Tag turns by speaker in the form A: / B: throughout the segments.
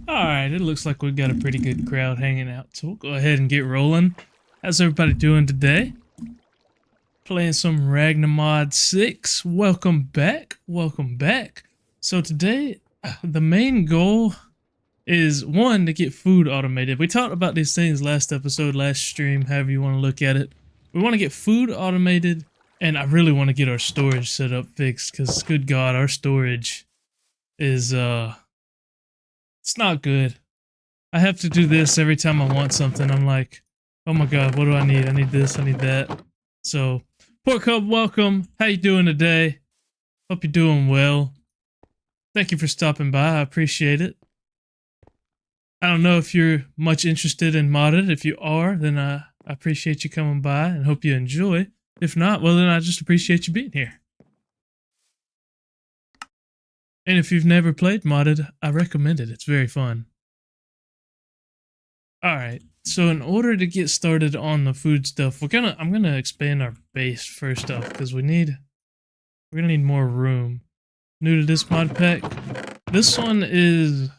A: Alright, it looks like we've got a pretty good crowd hanging out, so we'll go ahead and get rolling. How's everybody doing today? Playing some Ragnamod 6. Welcome back. Welcome back. So today, the main goal is, one, to get food automated. We talked about these things last episode, last stream, however you want to look at it. We want to get food automated, and I really want to get our storage set up fixed, because good God, our storage is, it's not good. I have to do this every time I want something. I'm like, oh my God, what do I need? I need this, I need that. So, Pork Hub, welcome. How you doing today? Hope you're doing well. Thank you for stopping by. I appreciate it. I don't know if you're much interested in modded. If you are, then I appreciate you coming by and hope you enjoy. If not, well then I just appreciate you being here. And if you've never played modded, I recommend it. It's very fun. Alright, so in order to get started on the food stuff, I'm gonna expand our base first off, because we're gonna need more room. New to this mod pack. This one is,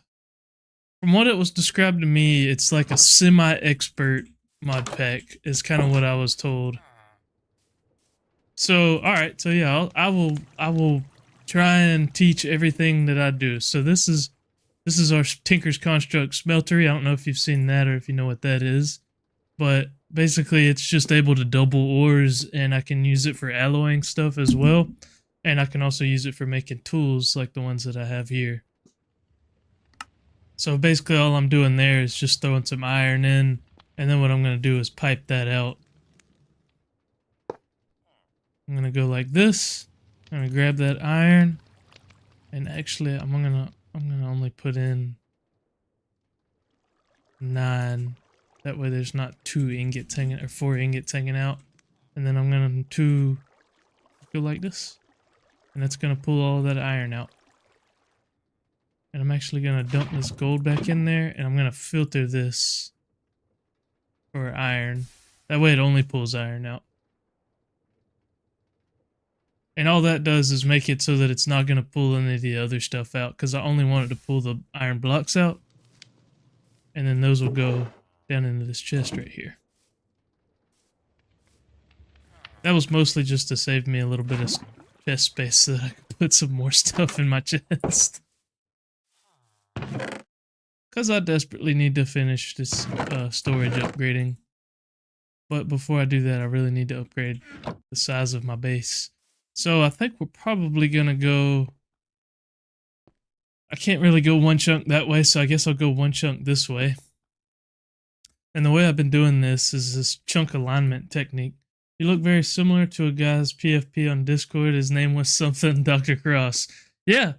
A: from what it was described to me, it's like a semi-expert mod pack, is kind of what I was told. So, alright, so yeah, I will try and teach everything that I do. So this is our Tinker's Construct Smeltery. I don't know if you've seen that or if you know what that is. But basically it's just able to double ores, and I can use it for alloying stuff as well. And I can also use it for making tools like the ones that I have here. So basically all I'm doing there is just throwing some iron in, and then what I'm going to do is pipe that out. I'm going to go like this. I'm going to grab that iron, and actually I'm going to only put in 9. That way there's not 2 ingots hanging, or 4 ingots hanging out. And then I'm going to go like this. And that's going to pull all that iron out. And I'm actually going to dump this gold back in there, and I'm going to filter this for iron. That way it only pulls iron out. And all that does is make it so that it's not going to pull any of the other stuff out, because I only want it to pull the iron blocks out. And then those will go down into this chest right here. That was mostly just to save me a little bit of chest space so that I could put some more stuff in my chest. Because I desperately need to finish this storage upgrading. But before I do that, I really need to upgrade the size of my base. So I think we're probably going to go... I can't really go one chunk that way, so I guess I'll go one chunk this way. And the way I've been doing this is this chunk alignment technique. You look very similar to a guy's PFP on Discord. His name was something Dr. Cross. Yeah,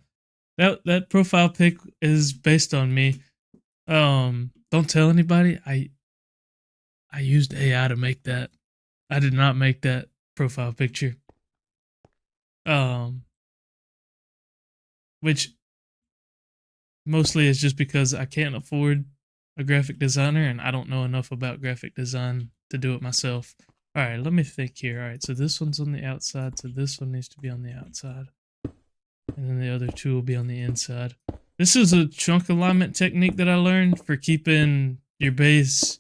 A: that profile pic is based on me. Don't tell anybody. I used AI to make that. I did not make that profile picture. Which mostly is just because I can't afford a graphic designer, and I don't know enough about graphic design to do it myself. Alright, let me think here. Alright, so this one's on the outside, so this one needs to be on the outside. And then the other 2 will be on the inside. This is a chunk alignment technique that I learned for keeping your base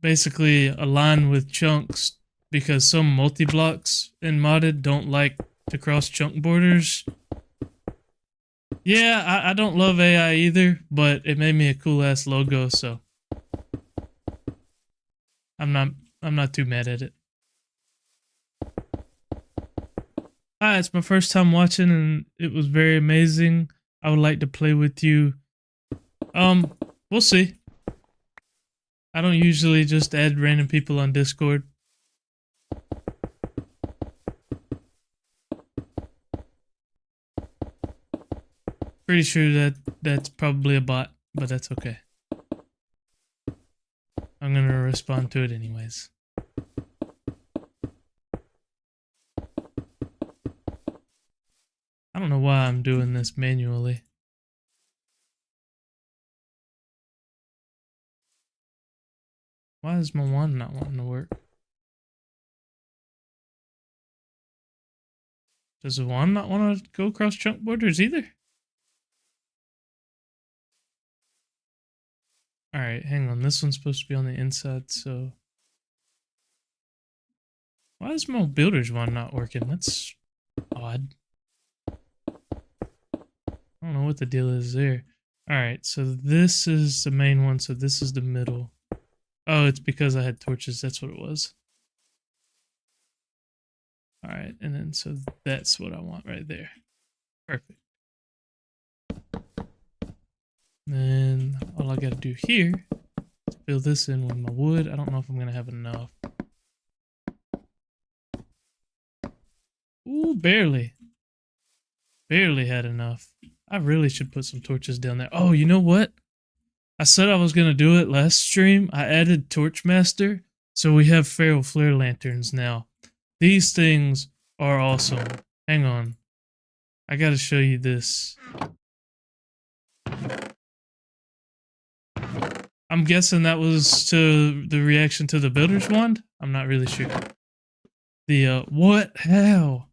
A: basically aligned with chunks, because some multi-blocks in modded don't like to cross chunk borders. Yeah, I don't love AI either, but it made me a cool ass logo, so I'm not too mad at it. Hi, it's my first time watching, and it was very amazing. I would like to play with you. We'll see. I don't usually just add random people on Discord. Pretty sure that's probably a bot, but that's okay. I'm gonna respond to it anyways. I don't know why I'm doing this manually. Why is my wand not wanting to work? Does the wand not want to go across chunk borders either? Alright, hang on. This one's supposed to be on the inside, so... Why is my builder's one not working? That's odd. I don't know what the deal is there. Alright, so this is the main one, so this is the middle. Oh, it's because I had torches, that's what it was. Alright, and then so that's what I want right there. Perfect. Then all I gotta do here is fill this in with my wood. I don't know if I'm gonna have enough. Ooh, barely. Barely had enough. I really should put some torches down there. Oh, you know what? I said I was gonna do it last stream. I added Torchmaster, so we have feral flare lanterns now. These things are awesome. Hang on. I gotta show you this. I'm guessing that was to the reaction to the builder's wand? I'm not really sure. The, what? How?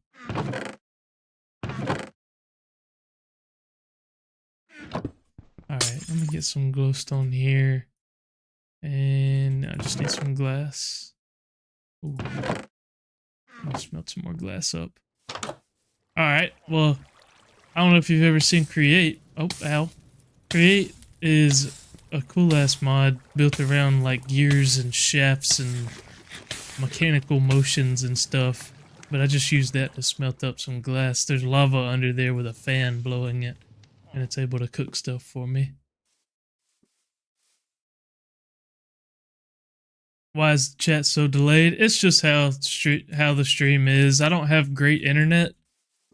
A: Alright, let me get some glowstone here. And I just need some glass. Ooh. I'll smelt some more glass up. Alright, well, I don't know if you've ever seen Create. Oh, ow. Create is a cool ass mod built around like gears and shafts and mechanical motions and stuff. But I just used that to smelt up some glass. There's lava under there with a fan blowing it. And it's able to cook stuff for me. Why is the chat so delayed? It's just how the stream is. I don't have great internet,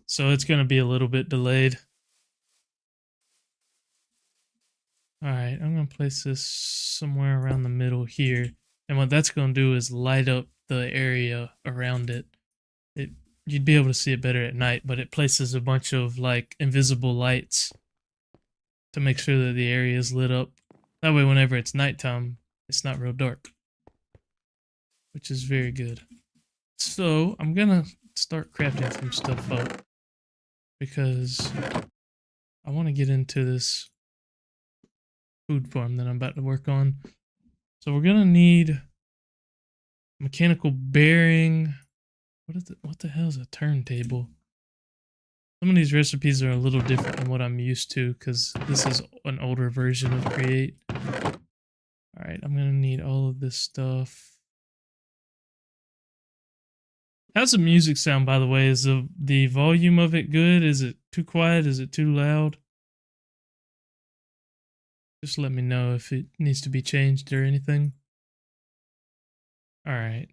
A: so it's going to be a little bit delayed. Alright, I'm going to place this somewhere around the middle here. And what that's going to do is light up the area around it. You'd be able to see it better at night, but it places a bunch of like invisible lights to make sure that the area is lit up. That way whenever it's nighttime, it's not real dark. Which is very good. So, I'm gonna start crafting some stuff up. Because I want to get into this food farm that I'm about to work on. So we're gonna need mechanical bearing. What the hell is a turntable? Some of these recipes are a little different than what I'm used to because this is an older version of Create. Alright, I'm gonna need all of this stuff. How's the music sound, by the way? Is the volume of it good? Is it too quiet? Is it too loud? Just let me know if it needs to be changed or anything. Alright.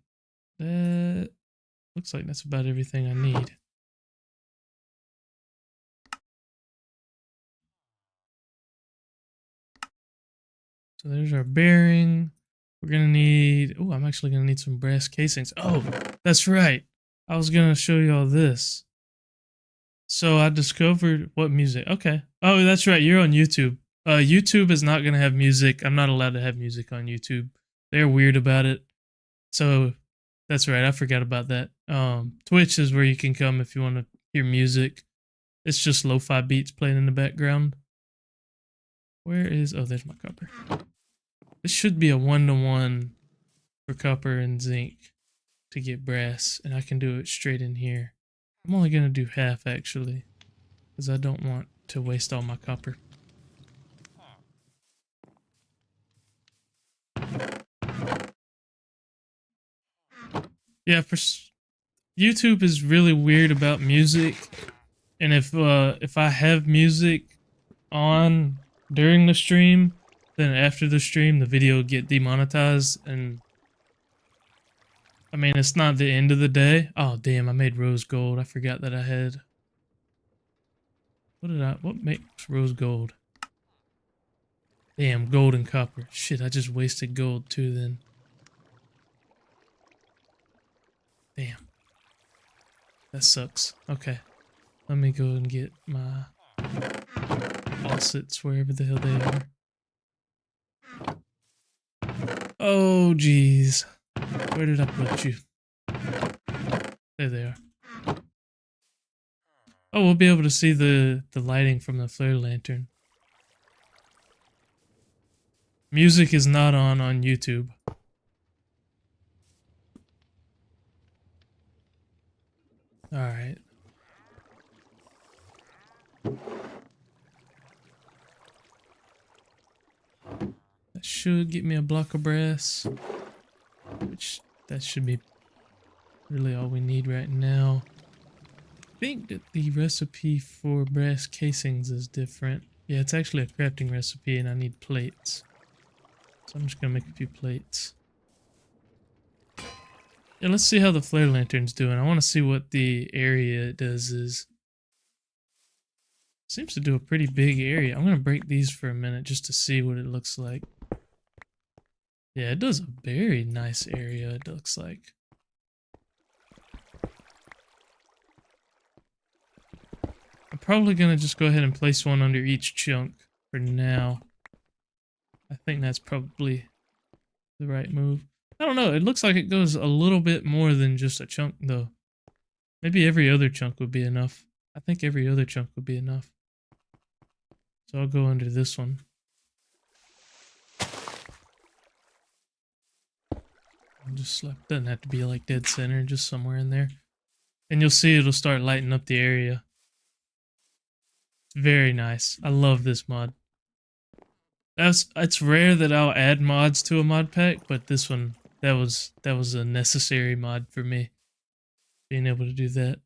A: That looks like that's about everything I need. So there's our bearing. We're gonna need... Oh, I'm actually gonna need some brass casings. Oh, that's right. I was gonna show you all this. So I discovered... What music? Okay. Oh, that's right. You're on YouTube. YouTube is not gonna have music. I'm not allowed to have music on YouTube. They're weird about it. So that's right. I forgot about that. Twitch is where you can come if you want to hear music. It's just lo-fi beats playing in the background. Where is... Oh, there's my copper. This should be a 1-to-1 for copper and zinc to get brass, and I can do it straight in here. I'm only going to do half, actually, because I don't want to waste all my copper. Yeah, YouTube is really weird about music, and if I have music on during the stream, then after the stream the video will get demonetized, and I mean it's not the end of the day. Oh damn, I made rose gold. I forgot that I had... What makes rose gold? Damn, gold and copper. Shit, I just wasted gold too then. Damn. That sucks. Okay. Let me go and get my faucets wherever the hell they are. Oh, jeez. Where did I put you? There they are. Oh, we'll be able to see the lighting from the flare lantern. Music is not on YouTube. Alright. That should get me a block of brass. Which, that should be really all we need right now. I think that the recipe for brass casings is different. Yeah, it's actually a crafting recipe and I need plates. So I'm just gonna make a few plates. Yeah, let's see how the flare lantern's doing. I want to see what the area it does is. Seems to do a pretty big area. I'm gonna break these for a minute just to see what it looks like. Yeah, it does a very nice area, it looks like. I'm probably gonna just go ahead and place one under each chunk for now. I think that's probably the right move. I don't know, it looks like it goes a little bit more than just a chunk though. Maybe every other chunk would be enough. I think every other chunk would be enough. So I'll go under this one. I'll just slap, doesn't have to be like dead center, just somewhere in there. And you'll see it'll start lighting up the area. It's very nice. I love this mod. It's rare that I'll add mods to a mod pack, but this one, that was a necessary mod for me. Being able to do that.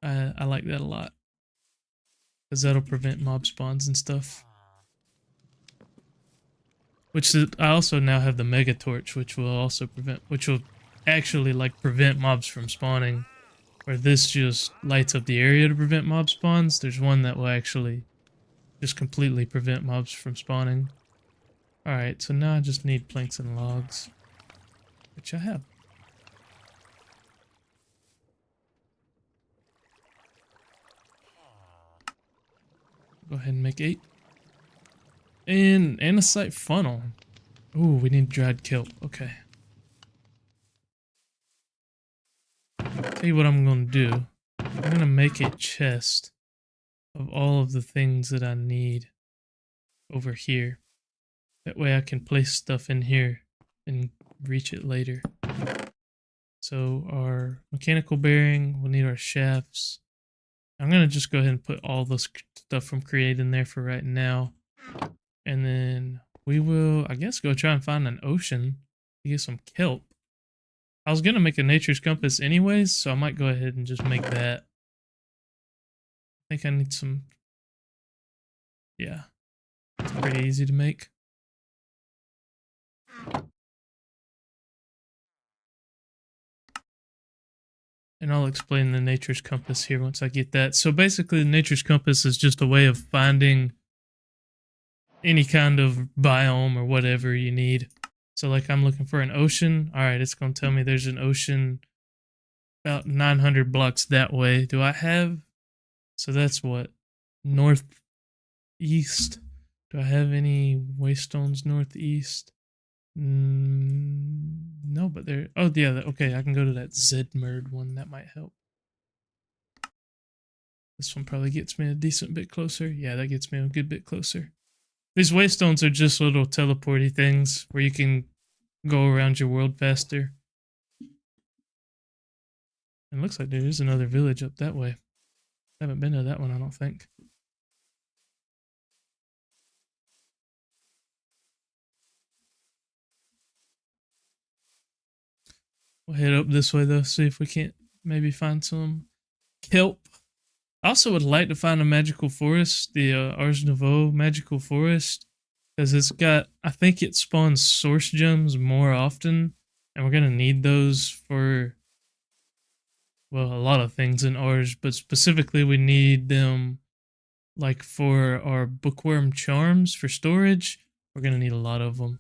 A: I like that a lot. Because that'll prevent mob spawns and stuff. Which is, I also now have the mega torch, which will actually like prevent mobs from spawning. Where this just lights up the area to prevent mob spawns. There's one that will actually just completely prevent mobs from spawning. Alright, so now I just need planks and logs. Which I have. Go ahead and make 8. And andesite funnel. Ooh, we need dried kelp. Okay. Tell you what I'm going to do. I'm going to make a chest of all of the things that I need over here. That way I can place stuff in here and reach it later. So our mechanical bearing, we'll need our shafts. I'm going to just go ahead and put all the stuff from Create in there for right now. And then we will, I guess, go try and find an ocean to get some kelp. I was going to make a nature's compass anyways, so I might go ahead and just make that. I think I need some... Yeah. It's pretty easy to make. And I'll explain the nature's compass here once I get that. So basically, the nature's compass is just a way of finding any kind of biome or whatever you need. So like I'm looking for an ocean. All right, it's going to tell me there's an ocean about 900 blocks that way. Do I have... So that's what? Northeast. Do I have any waystones northeast? No, but there... Oh, yeah, okay, I can go to that Zedmerd one. That might help. This one probably gets me a decent bit closer. Yeah, that gets me a good bit closer. These waystones are just little teleporty things where you can go around your world faster. And it looks like there is another village up that way. I haven't been to that one, I don't think. We'll head up this way though, see if we can't maybe find some kelp. I also would like to find a magical forest, the Ars Nouveau magical forest, because it's got, I think it spawns source gems more often, and we're going to need those for, well, a lot of things in Ars, but specifically we need them like for our bookworm charms for storage. We're going to need a lot of them.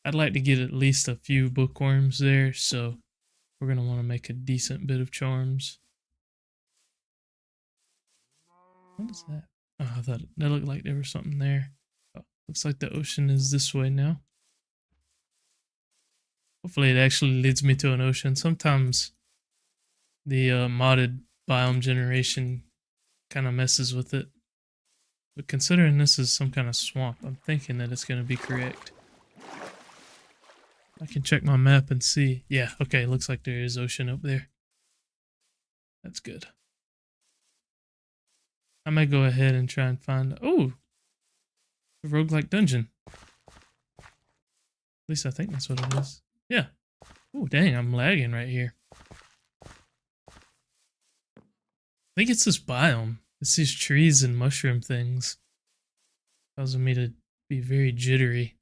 A: I'd like to get at least a few bookworms there, so we're going to want to make a decent bit of charms. What is that? Oh, I thought that looked like there was something there. Oh, looks like the ocean is this way now. Hopefully it actually leads me to an ocean. Sometimes the modded biome generation kind of messes with it. But considering this is some kind of swamp, I'm thinking that it's going to be correct. I can check my map and see. Yeah, okay, looks like there is ocean up there. That's good. I might go ahead and try and find... Oh! A roguelike dungeon. At least I think that's what it is. Yeah. Oh, dang, I'm lagging right here. I think it's this biome. It's these trees and mushroom things. Causing me to be very jittery.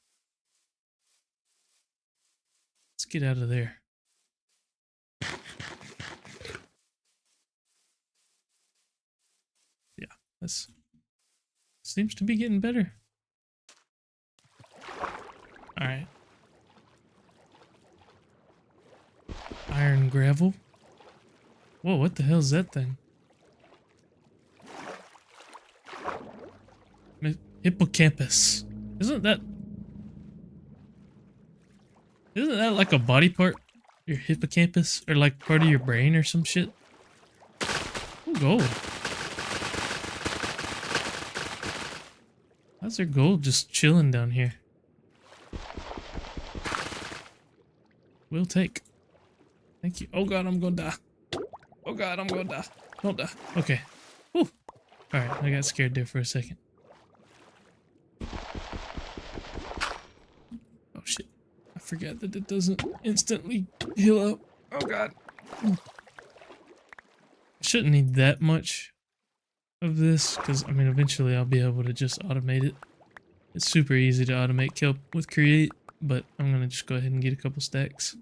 A: Let's get out of there. Yeah, this seems to be getting better. Alright. Iron gravel. Whoa, what the hell is that thing? Hippocampus. Isn't that like a body part? Your hippocampus? Or like part of your brain or some shit? Ooh, gold. How's there gold just chilling down here? We'll take. Thank you. Oh god, I'm gonna die. Oh god, I'm gonna die. Don't die. Okay. Whew. Alright, I got scared there for a second. Oh shit. I forgot that it doesn't instantly heal up. Oh god. I shouldn't need that much of this, because I mean eventually I'll be able to just automate it. It's super easy to automate kelp with create, but I'm gonna just go ahead and get a couple stacks.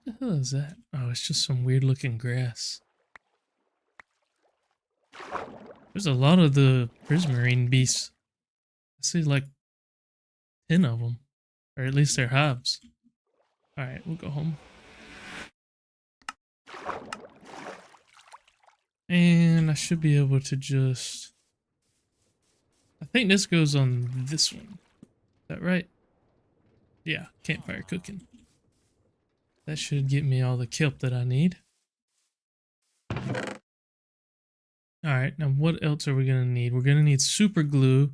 A: What the hell is that? Oh, it's just some weird looking grass. There's a lot of the prismarine beasts. I see like 10 of them. Or at least they're hives. Alright, we'll go home. And I should be able to just... I think this goes on this one. Is that right? Yeah, campfire cooking. That should get me all the kelp that I need. Alright, now what else are we going to need? We're going to need super glue.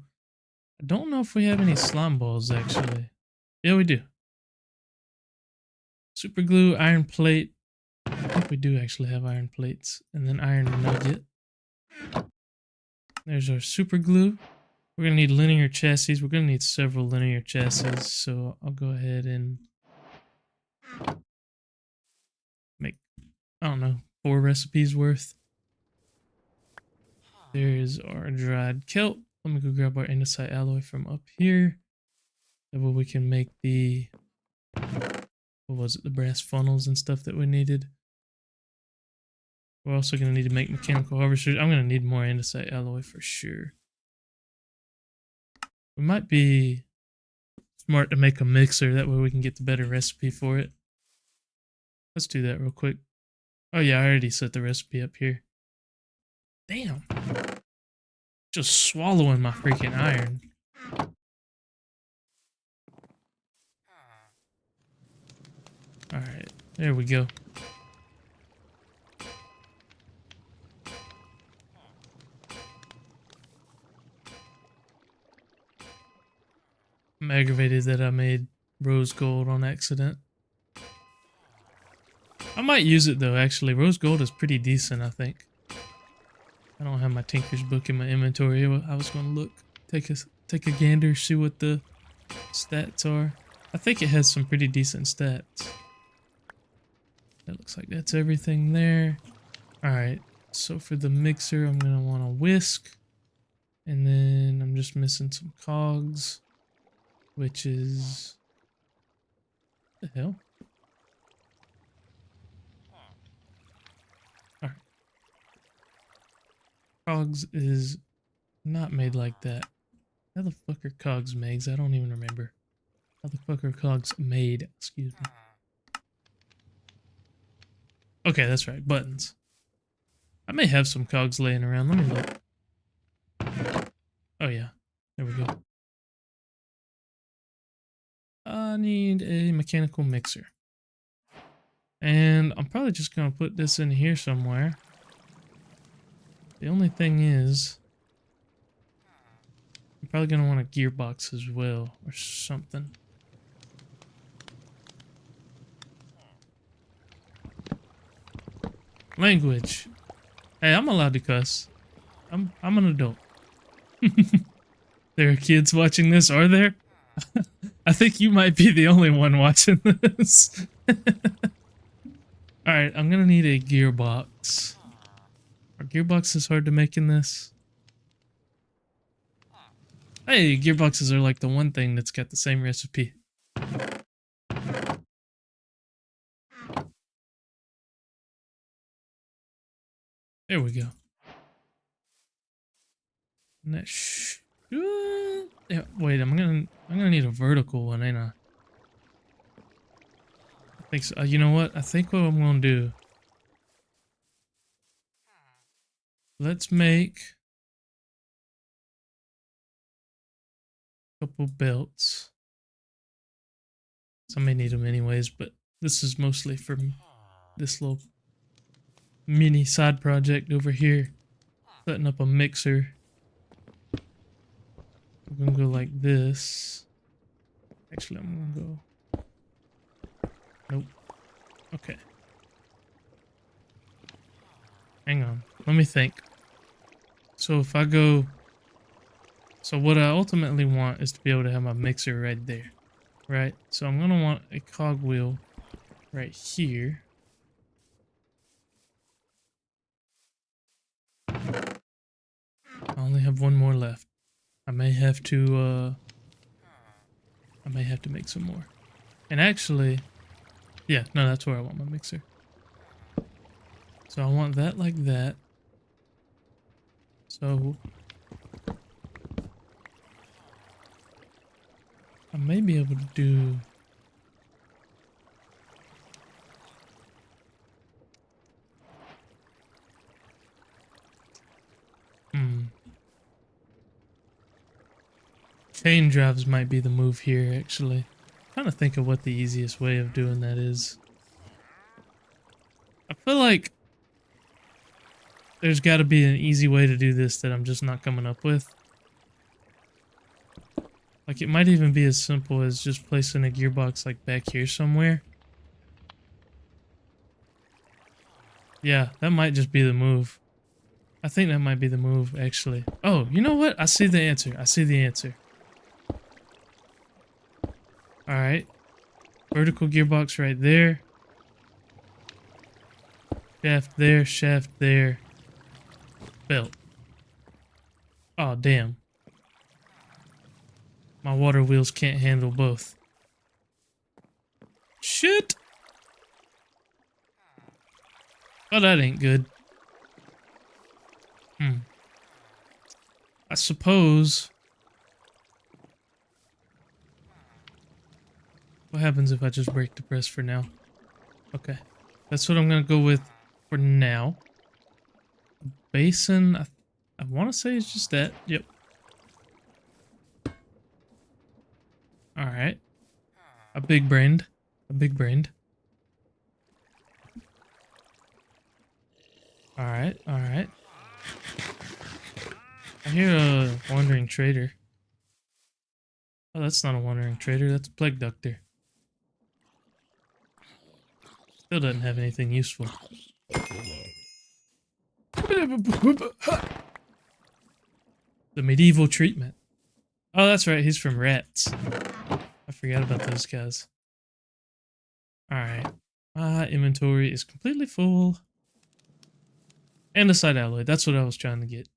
A: I don't know if we have any slime balls, actually. Yeah, we do. Super glue, iron plate. I think we do actually have iron plates. And then iron nugget. There's our super glue. We're going to need linear chassis. We're going to need several linear chassis. So I'll go ahead and make, I don't know, 4 recipes worth. There's our dried kelp. Let me go grab our andesite alloy from up here. That way we can make the, what was it, the brass funnels and stuff that we needed. We're also going to need to make mechanical harvesters. I'm going to need more andesite alloy for sure. We might be smart to make a mixer. That way we can get the better recipe for it. Let's do that real quick. Oh yeah, I already set the recipe up here. Damn. Just swallowing my freaking iron. Alright, there we go. I'm aggravated that I made rose gold on accident. I might use it though, actually. Rose gold is pretty decent, I think. I don't have my Tinker's book in my inventory. I was going to look, take a gander, see what the stats are. I think it has some pretty decent stats. That looks like that's everything there. Alright, so for the mixer, I'm going to want a whisk. And then I'm just missing some cogs, which is... What the hell? Alright. Cogs is not made like that. How the fuck are cogs made? I don't even remember. How the fuck are cogs made? Excuse me. Okay, that's right. Buttons. I may have some cogs laying around. Let me look. Oh yeah. There we go. I need a mechanical mixer. And I'm probably just going to put this in here somewhere. The only thing is, I'm probably gonna want a gearbox as well, or something. Language. Hey, I'm allowed to cuss. I'm an adult. There are kids watching this, are there? I think you might be the only one watching this. Alright, I'm gonna need a gearbox. Are gearboxes hard to make in this? Hey, gearboxes are like the one thing that's got the same recipe. There we go. And that yeah, wait, I'm gonna need a vertical one, ain't I? I think so. You know what? I think what I'm gonna do. Let's make a couple belts. So I may need them anyways, but this is mostly for this little mini side project over here. Setting up a mixer. I'm gonna go like this. Actually, I'm gonna go. Nope. Okay. Hang on. Let me think. So if I go. So what I ultimately want is to be able to have my mixer right there. Right? So I'm gonna want a cogwheel right here. I only have one more left. I may have to make some more. And actually, yeah, no, that's where I want my mixer. So I want that like that. So I may be able to do chain drives might be the move here, actually. I'm trying to think of what the easiest way of doing that is. I feel like there's got to be an easy way to do this that I'm just not coming up with. Like, it might even be as simple as just placing a gearbox, like, back here somewhere. Yeah, that might just be the move. I think that might be the move, actually. Oh, you know what? I see the answer. I see the answer. Alright. Vertical gearbox right there. Shaft there. Belt. Oh, damn. My water wheels can't handle both. Shit! Oh, that ain't good. I suppose... What happens if I just break the press for now? Okay. That's what I'm gonna go with for now. Basin, I want to say it's just that. Yep. Alright. A big brained. Alright. I hear a wandering trader. Oh, that's not a wandering trader, that's a plague doctor. Still doesn't have anything useful. The medieval treatment. Oh, that's right, he's from rats. I forgot about those guys. Alright. My inventory is completely full. Andesite alloy, that's what I was trying to get.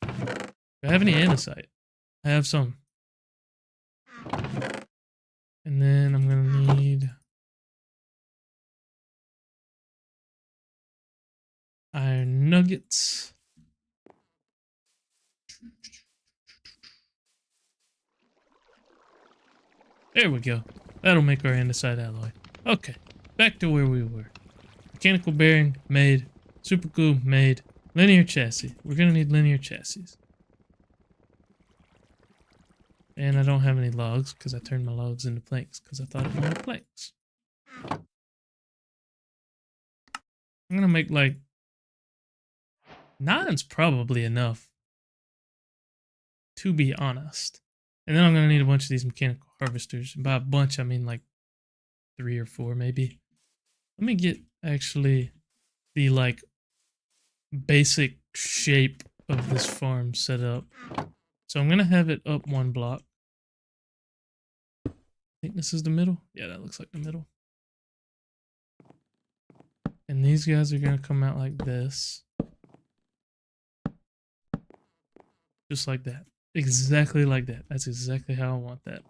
A: Do I have any andesite? I have some. And then I'm gonna need iron nuggets. There we go. That'll make our andesite alloy. Okay, back to where we were. Mechanical bearing made. Super glue made. Linear chassis. We're gonna need linear chassis. And I don't have any logs because I turned my logs into planks because I thought it wanted planks. I'm gonna make like 9's probably enough, to be honest. And then I'm going to need a bunch of these mechanical harvesters. And by a bunch, I mean like 3 or 4 maybe. Let me get actually the like basic shape of this farm set up. So I'm going to have it up 1 block. I think this is the middle. Yeah, that looks like the middle. And these guys are going to come out like this. Just like that. Exactly like that. That's exactly how I want that.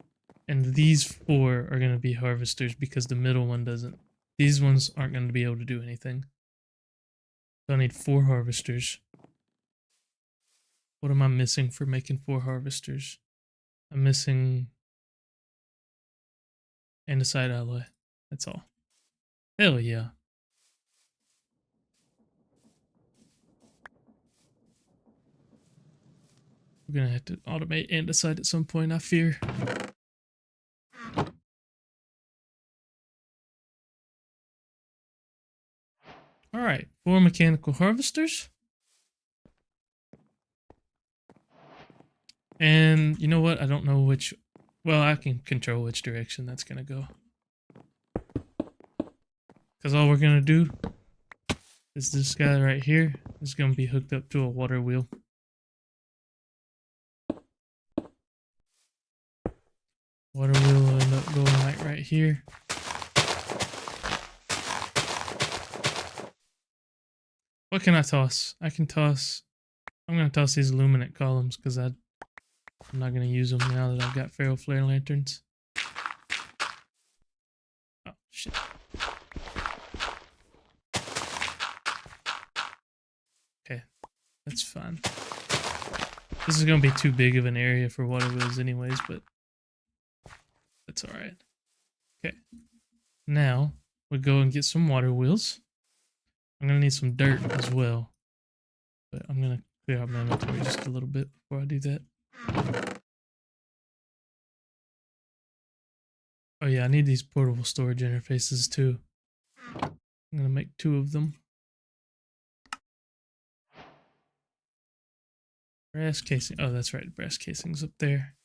A: And these 4 are going to be harvesters because the middle one doesn't. These ones aren't going to be able to do anything. So I need 4 harvesters. What am I missing for making 4 harvesters? I'm missing andesite alloy. That's all. Hell yeah. We're going to have to automate andesite at some point, I fear. Alright, 4 mechanical harvesters. And you know what? I don't know which... Well, I can control which direction that's going to go. Because all we're going to do is this guy right here is going to be hooked up to a water wheel. Water wheel will end up going like right here. What can I toss? I can toss... I'm going to toss these luminant columns because I'm not going to use them now that I've got ferro flare lanterns. Oh, shit. Okay, that's fine. This is going to be too big of an area for water wheels anyways, but that's alright. Okay, now we go and get some water wheels. I'm going to need some dirt as well, but I'm going to clear out my inventory just a little bit before I do that. Oh yeah, I need these portable storage interfaces too. I'm going to make 2 of them. Brass casing. Oh, that's right. Brass casing's up there.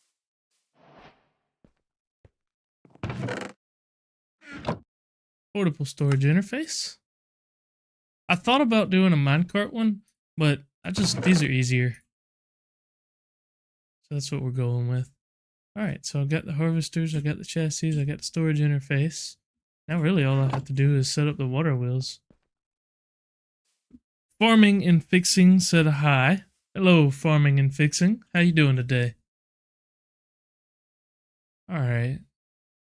A: Portable storage interface. I thought about doing a minecart one, but these are easier. So that's what we're going with. Alright, so I've got the harvesters, I got the chassis, I got the storage interface. Now really all I have to do is set up the water wheels. Farming and Fixing said hi. Hello, Farming and Fixing. How you doing today? Alright.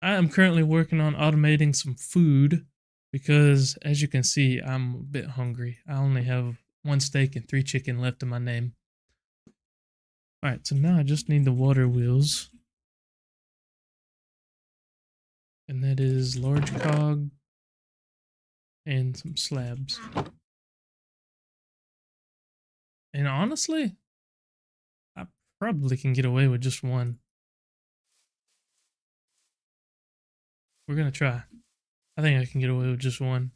A: I am currently working on automating some food because, as you can see, I'm a bit hungry. I only have 1 steak and 3 chicken left in my name. Alright, so now I just need the water wheels. And that is large cog and some slabs. And honestly, I probably can get away with just 1. We're gonna try. I think I can get away with just 1.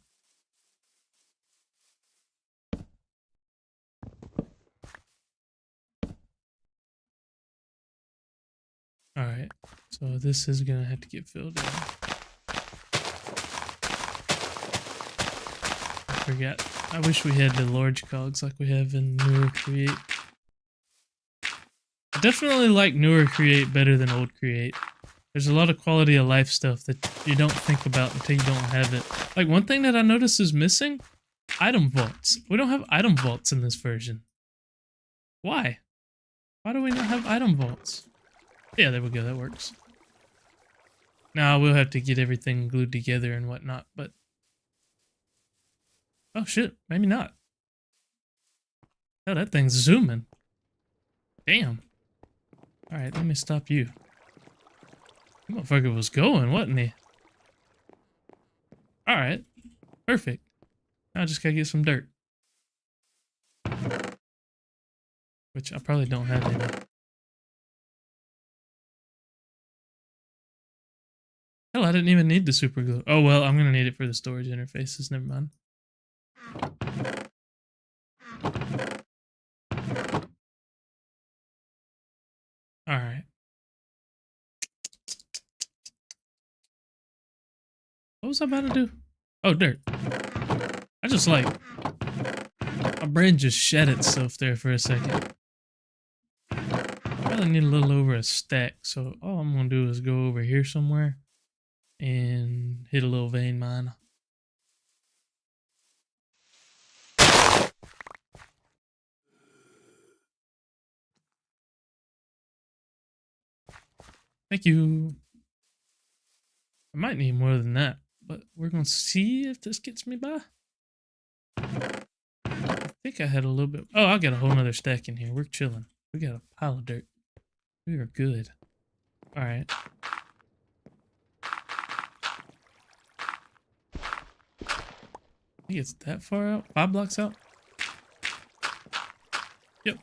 A: Alright, so this is gonna have to get filled in. I forgot. I wish we had the large cogs like we have in newer Create. I definitely like newer Create better than old Create. There's a lot of quality of life stuff that you don't think about until you don't have it. Like, one thing that I noticed is missing? Item vaults. We don't have item vaults in this version. Why? Why do we not have item vaults? Yeah, there we go, that works. Now, we'll have to get everything glued together and whatnot, but... Oh shit, maybe not. Oh, that thing's zooming. Damn. Alright, let me stop you. That motherfucker was going, wasn't he? Alright, perfect. Now I just gotta get some dirt. Which I probably don't have any. Hell, I didn't even need the super glue. Oh well, I'm gonna need it for the storage interfaces, never mind. What was I about to do? Oh, dirt. I just like, my brain just shed itself there for a second. Probably need a little over a stack, so all I'm gonna do is go over here somewhere and hit a little vein mine. Thank you. I might need more than that, but we're gonna see if this gets me by. I think I had a little bit. Oh, I got a whole nother stack in here. We're chilling. We got a pile of dirt. We are good. All right. I think it's that far out. 5 blocks out. Yep.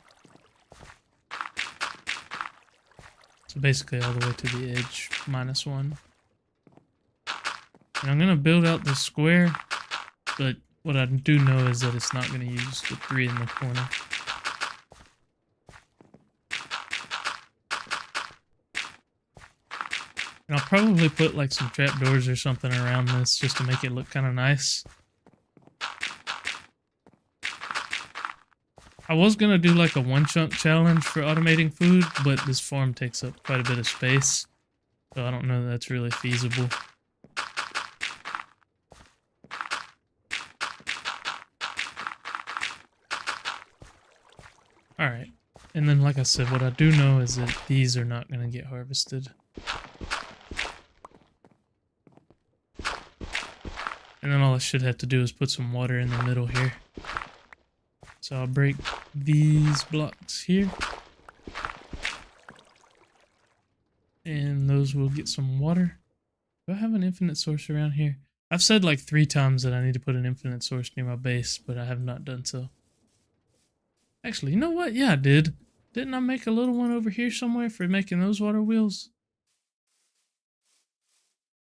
A: So basically all the way to the edge, -1. And I'm gonna build out the square, but what I do know is that it's not gonna use the 3 in the corner. And I'll probably put like some trapdoors or something around this just to make it look kind of nice. I was gonna do like a 1 chunk challenge for automating food, but this farm takes up quite a bit of space, so I don't know that that's really feasible. Alright, and then like I said, what I do know is that these are not gonna get harvested. And then all I should have to do is put some water in the middle here. So I'll break these blocks here. And those will get some water. Do I have an infinite source around here? I've said like 3 times that I need to put an infinite source near my base, but I have not done so. Actually, you know what? Yeah, I did. Didn't I make a little one over here somewhere for making those water wheels?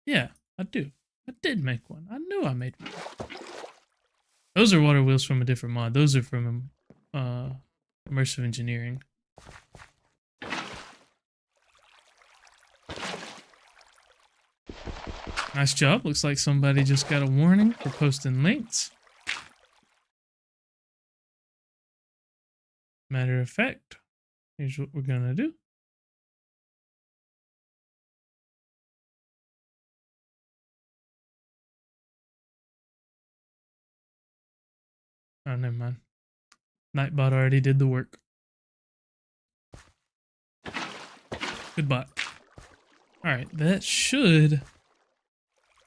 A: Yeah, I do. I did make one. I knew I made one. Those are water wheels from a different mod. Those are from immersive engineering. Nice job. Looks like somebody just got a warning for posting links. Matter of fact, here's what we're gonna do. Oh, never mind. Nightbot already did the work. Good bot. Alright, that should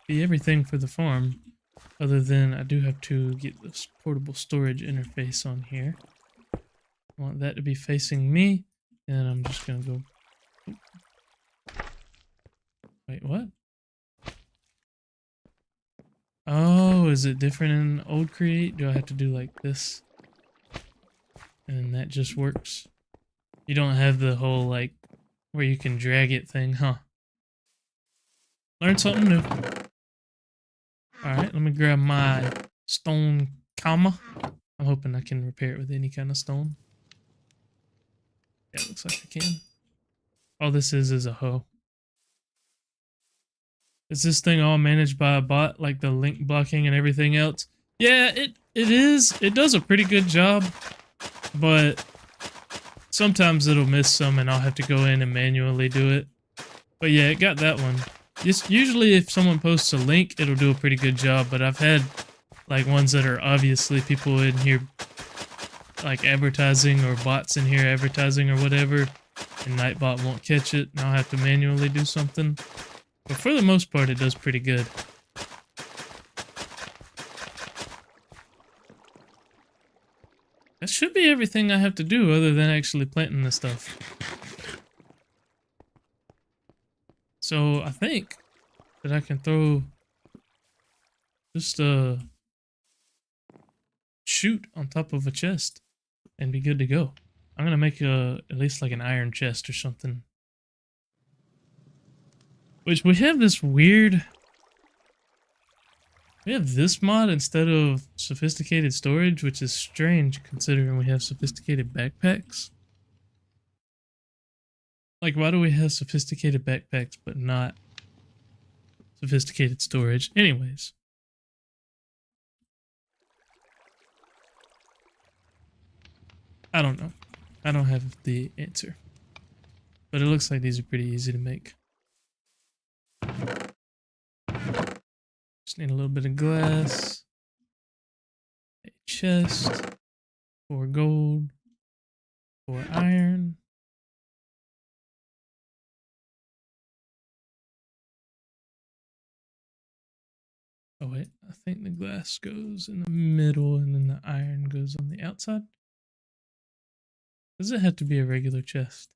A: be everything for the farm. Other than I do have to get this portable storage interface on here. I want that to be facing me. And I'm just gonna go... Wait, what? Oh, is it different in old Create? Do I have to do like this? And that just works. You don't have the whole like where you can drag it thing, huh? Learn something new. Alright, let me grab my stone comma. I'm hoping I can repair it with any kind of stone. Yeah, it looks like I can. All this is a hoe. Is this thing all managed by a bot, like the link blocking and everything else? Yeah, it is. It does a pretty good job, but sometimes it'll miss some and I'll have to go in and manually do it. But yeah, it got that one. Just usually if someone posts a link, it'll do a pretty good job, but I've had like ones that are obviously people in here like advertising or bots in here advertising or whatever, and Nightbot won't catch it and I'll have to manually do something. But for the most part, it does pretty good. That should be everything I have to do other than actually planting this stuff. So I think that I can throw just a chute on top of a chest and be good to go. I'm gonna make at least like an iron chest or something. Which we have this weird... We have this mod instead of sophisticated storage, which is strange considering we have sophisticated backpacks. Like, why do we have sophisticated backpacks but not sophisticated storage. Anyways. I don't know. I don't have the answer. But it looks like these are pretty easy to make. Just need a little bit of glass. A chest. 4 gold. 4 iron. Oh wait, I think the glass goes in the middle and then the iron goes on the outside. Does it have to be a regular chest?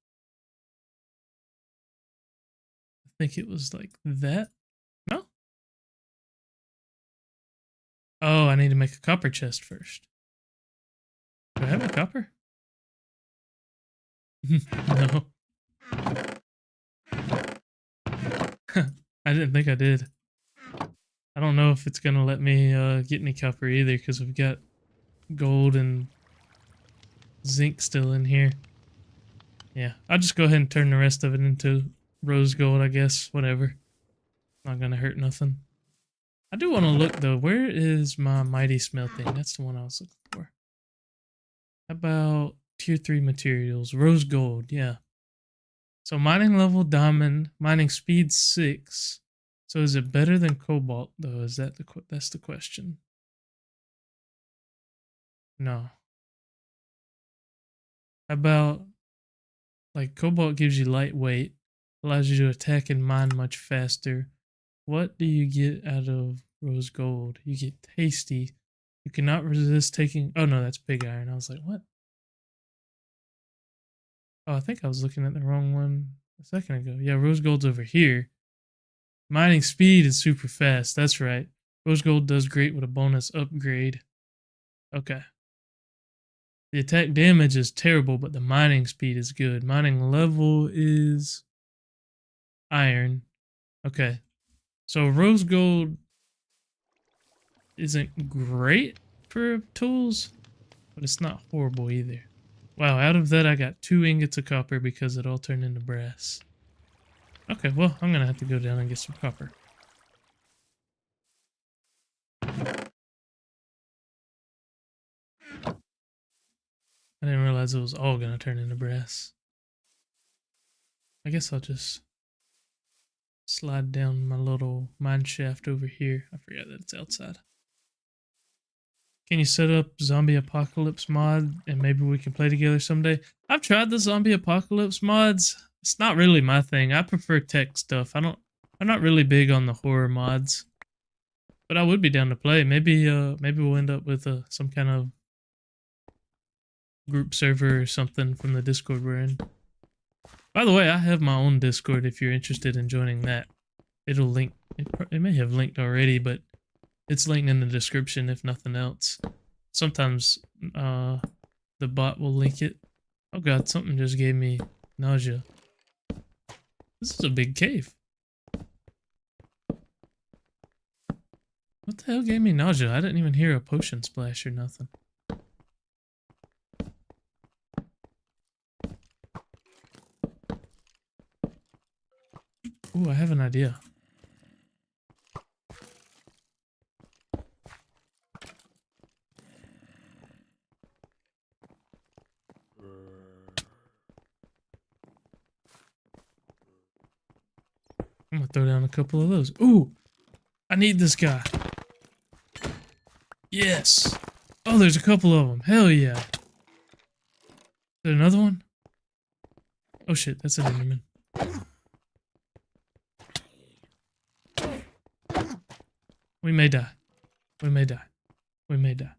A: I think it was like that. No? Oh, I need to make a copper chest first. Do I have a copper? No. I didn't think I did. I don't know if it's gonna let me get any copper either because we've got gold and zinc still in here. Yeah, I'll just go ahead and turn the rest of it into rose gold, I guess. Whatever. Not gonna hurt nothing. I do want to look though. Where is my mighty smelting? That's the one I was looking for. How about tier 3 materials? Rose gold, yeah. So mining level diamond, mining speed 6. So is it better than cobalt though? Is that that's the question? No. How about like cobalt gives you lightweight, allows you to attack and mine much faster. What do you get out of rose gold? You get tasty. You cannot resist taking. Oh no, that's pig iron. I was like, what? Oh, I think I was looking at the wrong one a second ago. Yeah, rose gold's over here. Mining speed is super fast. That's right. Rose gold does great with a bonus upgrade. Okay. The attack damage is terrible, but the mining speed is good. Mining level is iron. Okay. So rose gold isn't great for tools, but it's not horrible either. Wow, out of that I got 2 ingots of copper because it all turned into brass. Okay, well, I'm gonna have to go down and get some copper. I didn't realize it was all gonna turn into brass. I guess I'll just slide down my little mine shaft over here. I forgot that it's outside. Can you set up zombie apocalypse mod and maybe we can play together someday? I've tried the zombie apocalypse mods. It's not really my thing. I prefer tech stuff. I'm not really big on the horror mods. But I would be down to play. Maybe we'll end up with some kind of group server or something from the Discord we're in. By the way, I have my own Discord if you're interested in joining that. It'll link. It may have linked already, but it's linked in the description if nothing else. Sometimes the bot will link it. Oh god, something just gave me nausea. This is a big cave. What the hell gave me nausea? I didn't even hear a potion splash or nothing. Ooh, I have an idea. I'm gonna throw down a couple of those. Ooh! I need this guy. Yes! Oh, there's a couple of them. Hell yeah. Is there another one? Oh shit, that's an enderman. We may die. We may die. We may die.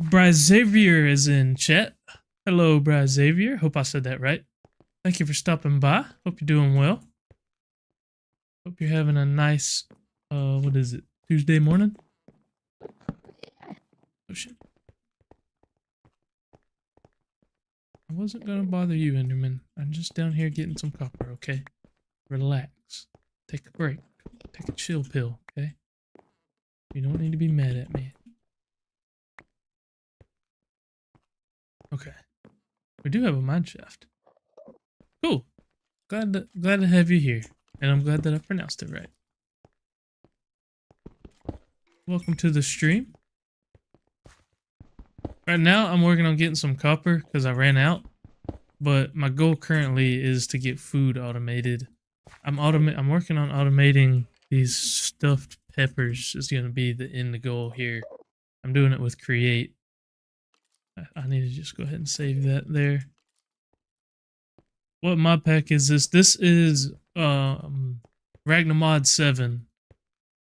A: Brazavier is in chat. Hello, Brazavier. Hope I said that right. Thank you for stopping by. Hope you're doing well. Hope you're having a nice, what is it? Tuesday morning? Oh shit. I wasn't gonna bother you, Enderman. I'm just down here getting some copper, okay? Relax. Take a break. Take a chill pill, okay? You don't need to be mad at me. Okay. We do have a mine shaft. Cool. Glad to have you here. And I'm glad that I pronounced it right. Welcome to the stream. Right now, I'm working on getting some copper because I ran out. But my goal currently is to get food automated. I'm working on automating these stuffed peppers. Is going to be the end goal here. I'm doing it with create. I need to just go ahead and save that there. What mod pack is this? This is Ragnamod 7.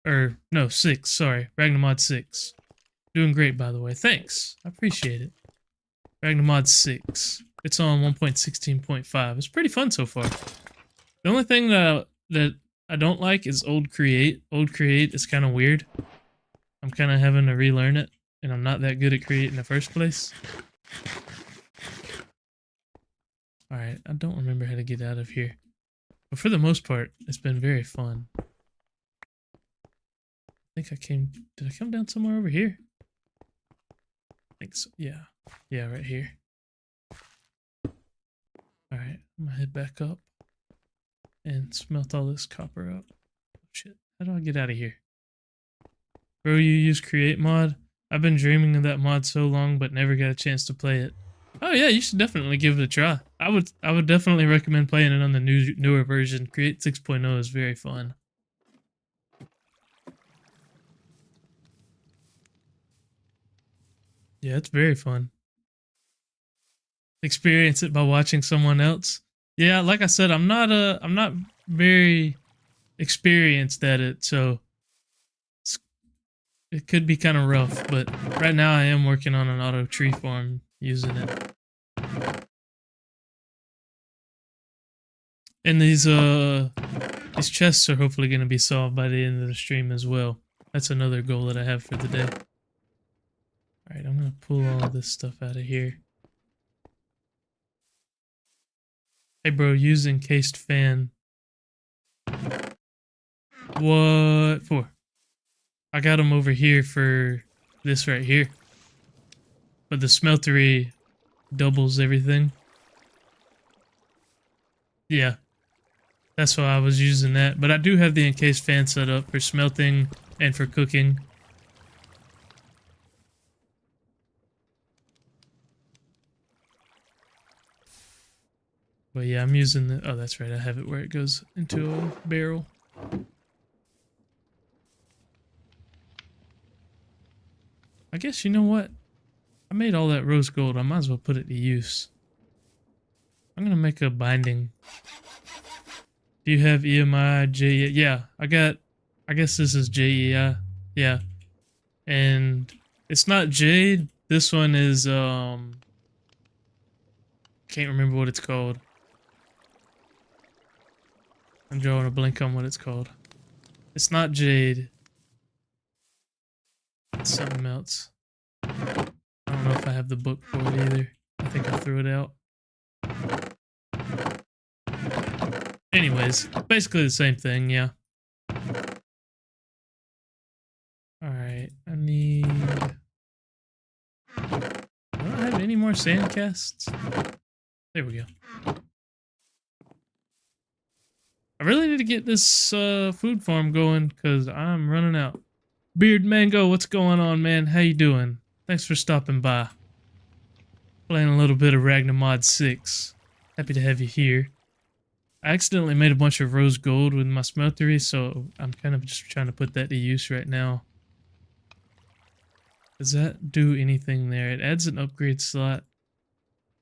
A: Or no, 6, sorry. Ragnamod 6. Doing great, by the way. Thanks. I appreciate it. Ragnamod 6. It's on 1.16.5. It's pretty fun so far. The only thing that I don't like is old create. Old create is kind of weird. I'm kind of having to relearn it, and I'm not that good at create in the first place. Alright, I don't remember how to get out of here. But for the most part, it's been very fun. I think did I come down somewhere over here? I think so, yeah. Yeah, right here. Alright, I'm gonna head back up and smelt all this copper up. Oh shit, how do I get out of here? Bro, you use create mod? I've been dreaming of that mod so long but never got a chance to play it. Oh yeah, you should definitely give it a try. I would definitely recommend playing it on the newer version. Create 6.0 is very fun. Yeah, it's very fun. Experience it by watching someone else. Yeah, like I said, I'm not very experienced at it, so it could be kind of rough, but right now I am working on an auto tree farm using it. And these chests are hopefully going to be solved by the end of the stream as well. That's another goal that I have for the day. Alright, I'm going to pull all of this stuff out of here. Hey bro, use encased fan. What for? I got them over here for this right here. But the smeltery doubles everything. Yeah. That's why I was using that. But I do have the encased fan set up for smelting and for cooking. But yeah, I'm using the... Oh, that's right. I have it where it goes into a barrel. I guess, you know what? I made all that rose gold. I might as well put it to use. I'm going to make a binding. Do you have EMI, JEI? Yeah, I guess this is JEI. Yeah. And it's not jade. This one is, can't remember what it's called. I'm drawing a blank on what it's called. It's not jade. It's something else. I don't know if I have the book for it either. I think I threw it out. Anyways, basically the same thing, yeah. Alright, I need... I don't have any more sand casts. There we go. I really need to get this food farm going because I'm running out. Beard Mango, what's going on, man? How you doing? Thanks for stopping by. Playing a little bit of Ragnamod 6. Happy to have you here. I accidentally made a bunch of rose gold with my smeltery, so I'm kind of just trying to put that to use right now. Does that do anything there? It adds an upgrade slot.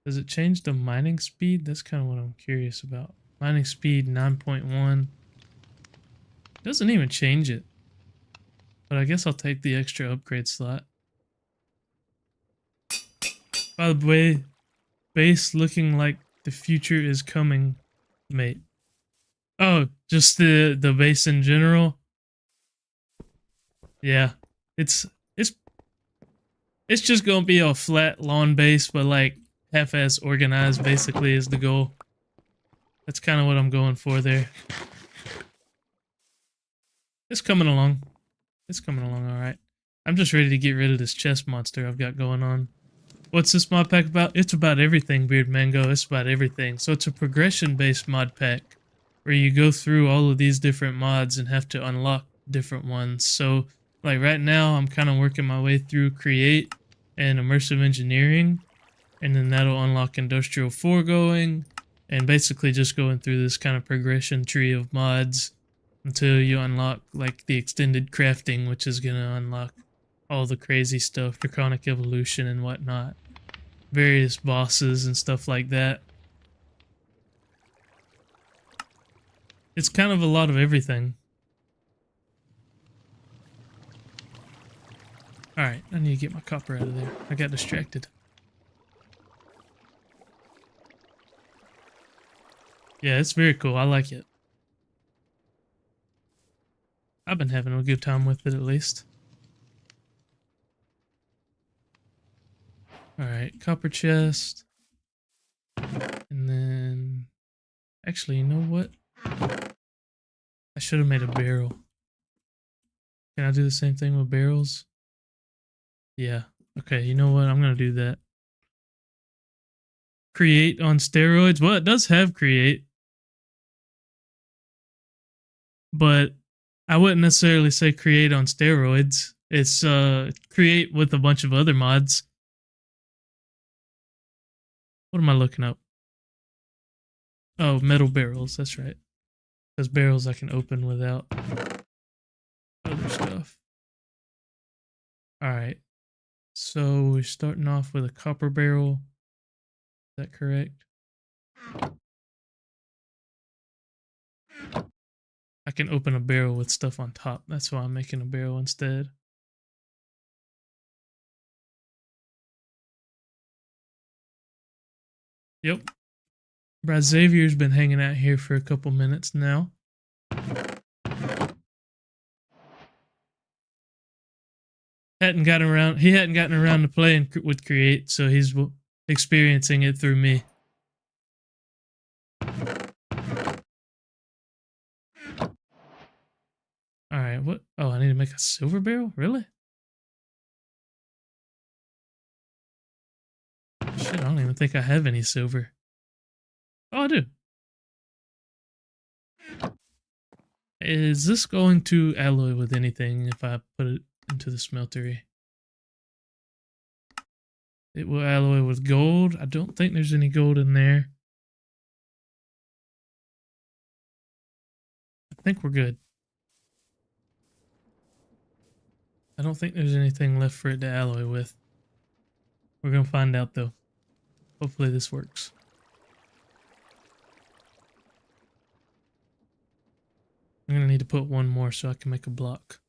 A: Does it change the mining speed? That's kind of what I'm curious about. Mining speed 9.1. Doesn't even change it. But I guess I'll take the extra upgrade slot. By the way, base looking like the future is coming, mate. Oh, just the base in general? Yeah. It's just gonna be a flat lawn base, but like half-ass organized basically is the goal. That's kind of what I'm going for there. It's coming along. It's coming along alright. I'm just ready to get rid of this chest monster I've got going on. What's this mod pack about? It's about everything, Beard Mango. It's about everything. So it's a progression-based mod pack. where you go through all of these different mods and have to unlock different ones. So like right now I'm kind of working my way through create and immersive engineering, and then that'll unlock industrial foregoing, and basically just going through this kind of progression tree of mods until you unlock like the extended crafting, which is going to unlock all the crazy stuff, draconic evolution and whatnot, various bosses and stuff like that. It's kind of a lot of everything. Alright, I need to get my copper out of there. I got distracted. Yeah, it's very cool. I like it. I've been having a good time with it, at least. Alright, copper chest. And then... Actually, you know what? I should have made a barrel. Can I do the same thing with barrels? Yeah. Okay, you know what? I'm gonna do that. Create on steroids? Well, it does have create. But I wouldn't necessarily say create on steroids. It's create with a bunch of other mods. What am I looking up? Oh, metal barrels, that's right. Those barrels I can open without other stuff. Alright. So we're starting off with a copper barrel. Is that correct? I can open a barrel with stuff on top. That's why I'm making a barrel instead. Yep. Brad Xavier's been hanging out here for a couple minutes now. He hadn't gotten around to playing with Create, so he's experiencing it through me. Alright, what? Oh, I need to make a silver barrel? Really? Shit, I don't even think I have any silver. Oh, I do. Is this going to alloy with anything if I put it into the smeltery? It will alloy with gold. I don't think there's any gold in there. I think we're good. I don't think there's anything left for it to alloy with. We're gonna find out though. Hopefully this works. I'm gonna need to put one more so I can make a block.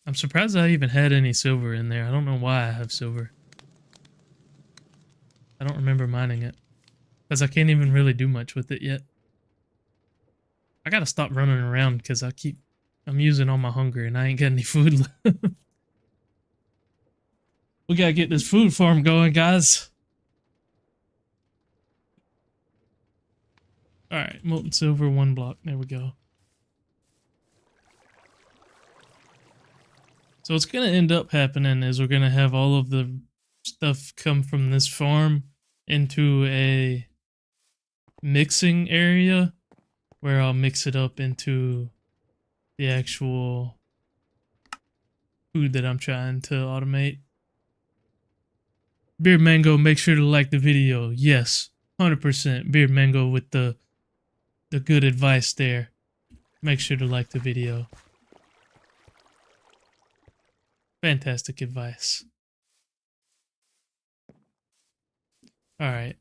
A: I'm surprised I even had any silver in there. I don't know why I have silver. I don't remember mining it, because I can't even really do much with it yet. I gotta stop running around because I'm using all my hunger and I ain't got any food left. We gotta get this food farm going, guys. Alright, molten silver, 1 block. There we go. So what's gonna end up happening is we're gonna have all of the stuff come from this farm into a mixing area where I'll mix it up into the actual food that I'm trying to automate. Beard Mango, make sure to like the video. Yes, 100%. Beard Mango with the good advice there. Make sure to like the video. Fantastic advice. Alright.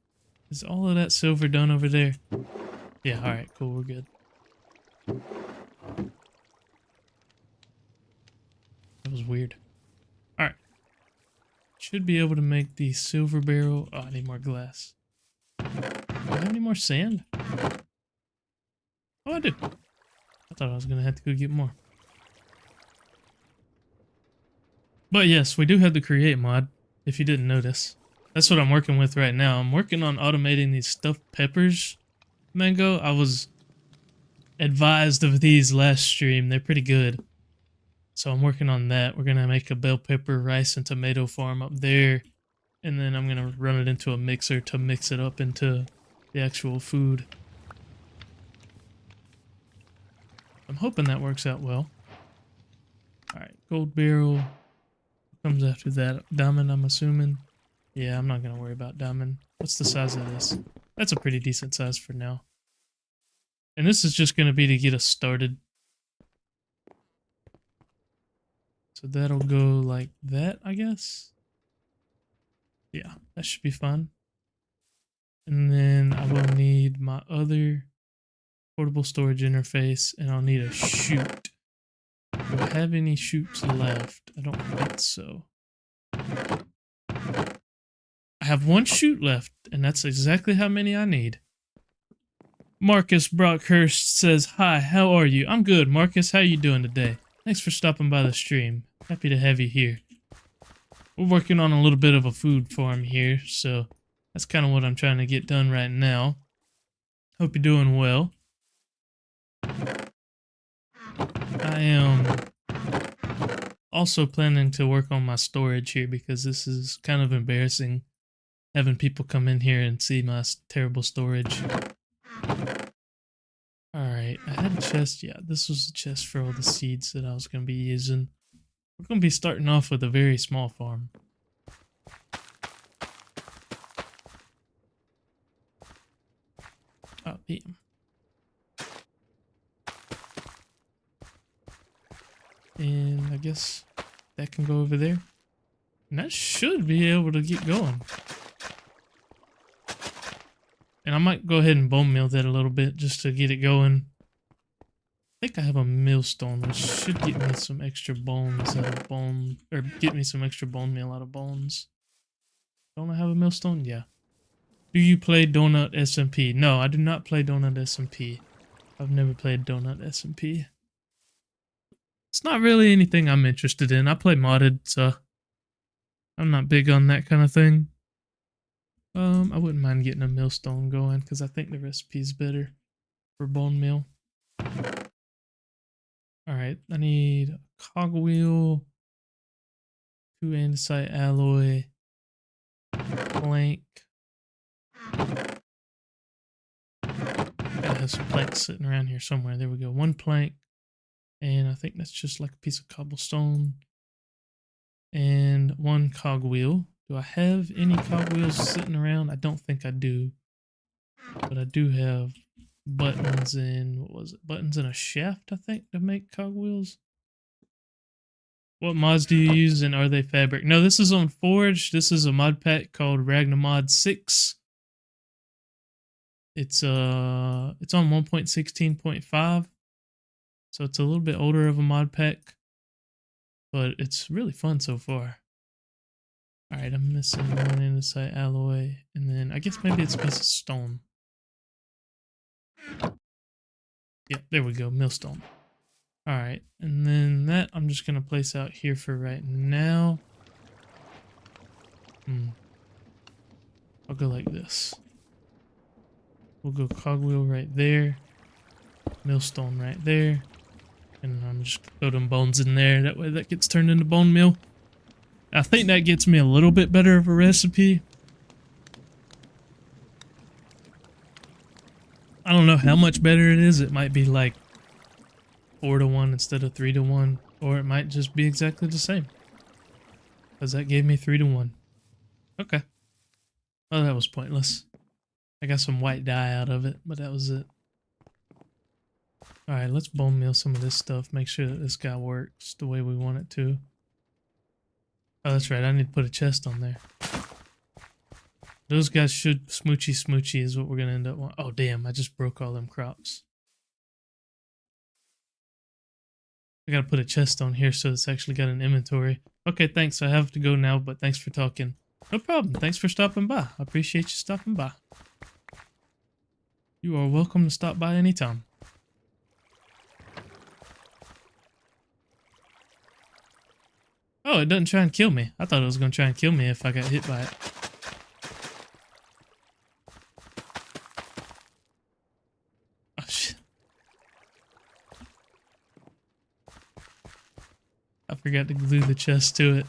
A: Is all of that silver done over there? Yeah, alright, cool, we're good. That was weird. Alright. Should be able to make the silver barrel. Oh, I need more glass. Do I have any more sand? Oh, I do. I thought I was going to have to go get more. But yes, we do have the create mod, if you didn't notice. That's what I'm working with right now. I'm working on automating these stuffed peppers, Mango. I was advised of these last stream. They're pretty good. So I'm working on that. We're going to make a bell pepper, rice, and tomato farm up there. And then I'm going to run it into a mixer to mix it up into the actual food. I'm hoping that works out well. Alright, gold barrel. What comes after that? Diamond, I'm assuming. Yeah, I'm not going to worry about diamond. What's the size of this? That's a pretty decent size for now. And this is just going to be to get us started. So that'll go like that, I guess. Yeah, that should be fun. And then I will need my other portable storage interface, and I'll need a chute. Do I have any chutes left? I don't think so. I have one chute left, and that's exactly how many I need. Marcus Brockhurst says, "Hi, how are you?" I'm good, Marcus. How you doing today? Thanks for stopping by the stream. Happy to have you here. We're working on a little bit of a food farm here, so that's kind of what I'm trying to get done right now. Hope you're doing well. I am also planning to work on my storage here because this is kind of embarrassing having people come in here and see my terrible storage. Alright, I had a chest. Yeah, this was a chest for all the seeds that I was going to be using. We're going to be starting off with a very small farm. Oh, damn. And I guess that can go over there. And that should be able to get going. And I might go ahead and bone meal that a little bit just to get it going. I think I have a millstone, which should get me some extra bones out of bone, or get me some extra bone meal out of bones. Don't I have a millstone? Yeah. Do you play Donut SMP? No, I do not play Donut SMP. I've never played Donut SMP. It's not really anything I'm interested in. I play modded, so I'm not big on that kind of thing. I wouldn't mind getting a millstone going because I think the recipe's better for bone meal. Alright, I need a cogwheel, 2 andesite alloy, plank. Gotta have some planks sitting around here somewhere. There we go. 1 plank, and I think that's just like a piece of cobblestone. And 1 cogwheel. Do I have any cogwheels sitting around? I don't think I do. But I do have buttons and, what was it? Buttons and a shaft, I think, to make cogwheels. What mods do you use, and are they fabric? No, this is on Forge. This is a mod pack called Ragnamod VI. It's on 1.16.5. So it's a little bit older of a mod pack. But it's really fun so far. Alright, I'm missing 1 andesite alloy, and then I guess maybe it's a piece of stone. Yep, there we go, millstone. Alright, and then that I'm just going to place out here for right now. I'll go like this. We'll go cogwheel right there, millstone right there, and I'm just going to throw them bones in there. That way that gets turned into bone meal. I think that gets me a little bit better of a recipe. I don't know how much better it is. It might be like 4-to-1 instead of 3-to-1, or it might just be exactly the same. Because that gave me 3-to-1. Okay. Oh, that was pointless. I got some white dye out of it, but that was it. Alright, let's bone meal some of this stuff. Make sure that this guy works the way we want it to. Oh, that's right. I need to put a chest on there. Those guys should smoochy is what we're going to end up on. Oh, damn. I just broke all them crops. I got to put a chest on here so it's actually got an inventory. Okay, thanks. I have to go now, but thanks for talking. No problem. Thanks for stopping by. I appreciate you stopping by. You are welcome to stop by anytime. Oh, it doesn't try and kill me. I thought it was going to try and kill me if I got hit by it. Oh, shit. I forgot to glue the chest to it.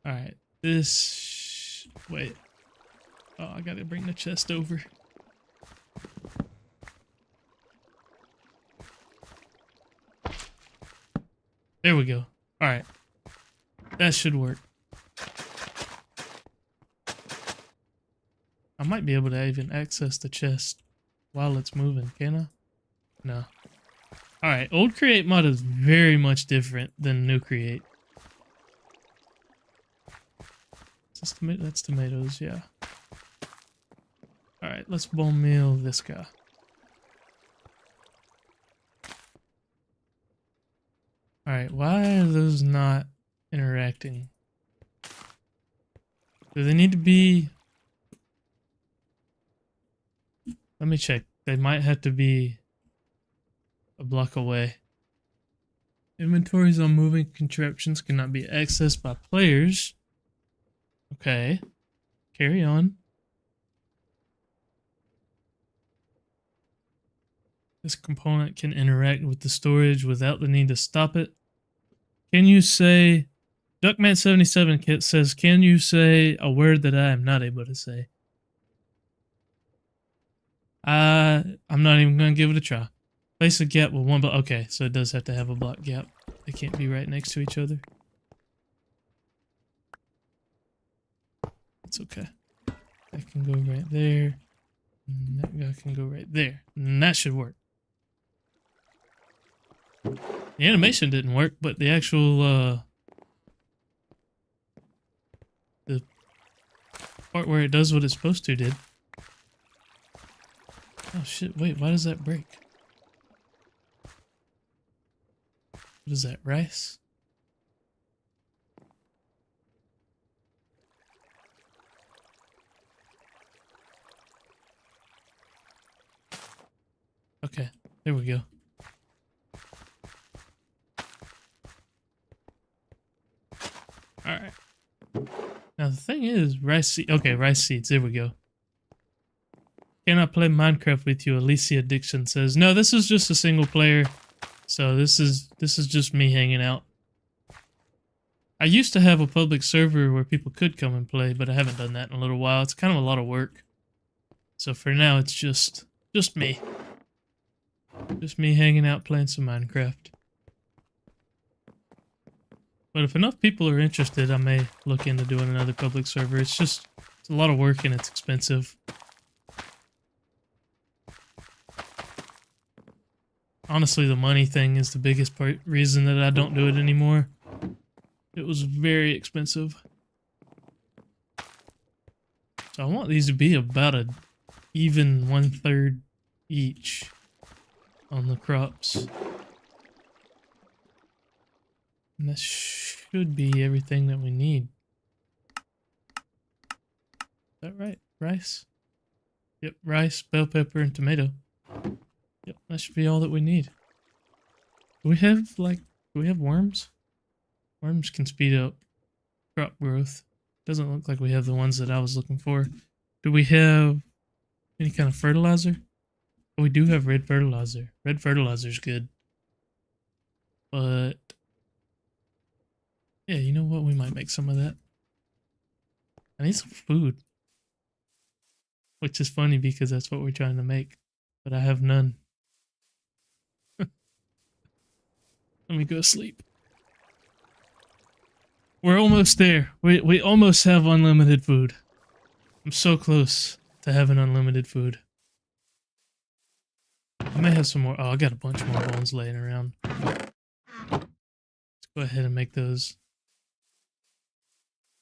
A: Alright, this... Wait. Oh, I gotta bring the chest over. There we go. Alright. That should work. I might be able to even access the chest while it's moving, can I? No. Alright, old create mod is very much different than new create. Is this tomato? That's tomatoes, yeah. Alright, let's bone meal this guy. Alright, why are those not interacting? Do they need to be... Let me check. They might have to be a block away. Inventories on moving contraptions cannot be accessed by players. Okay. Carry on. This component can interact with the storage without the need to stop it. Can you say... Duckman77 says, can you say a word that I am not able to say? I'm not even going to give it a try. Place a gap with one block. Okay, so it does have to have a block gap. They can't be right next to each other. It's okay. That can go right there. And that guy can go right there. And that should work. The animation didn't work, but the actual, the part where it does what it's supposed to did. Oh shit, wait, why does that break? What is that, rice? Okay, there we go. Alright. Now the thing is, rice seed. Okay, rice seeds, there we go. Can I play Minecraft with you? Alicia Dixon says, no, this is just a single player. So this is just me hanging out. I used to have a public server where people could come and play, but I haven't done that in a little while. It's kind of a lot of work. So for now, it's just me. Just me hanging out playing some Minecraft. But if enough people are interested, I may look into doing another public server. It's a lot of work and it's expensive. Honestly, the money thing is the biggest reason that I don't do it anymore. It was very expensive. So I want these to be about a even 1/3 each on the crops. And that should be everything that we need. Is that right? Rice? Yep, rice, bell pepper, and tomato. Yep, that should be all that we need. Do we have worms? Worms can speed up crop growth. Doesn't look like we have the ones that I was looking for. Do we have any kind of fertilizer? Oh, we do have red fertilizer. Red fertilizer's good. But yeah, you know what? We might make some of that. I need some food. Which is funny because that's what we're trying to make. But I have none. Let me go sleep. We're almost there. We almost have unlimited food. I'm so close to having unlimited food. I may have some more. Oh, I got a bunch more bones laying around. Let's go ahead and make those.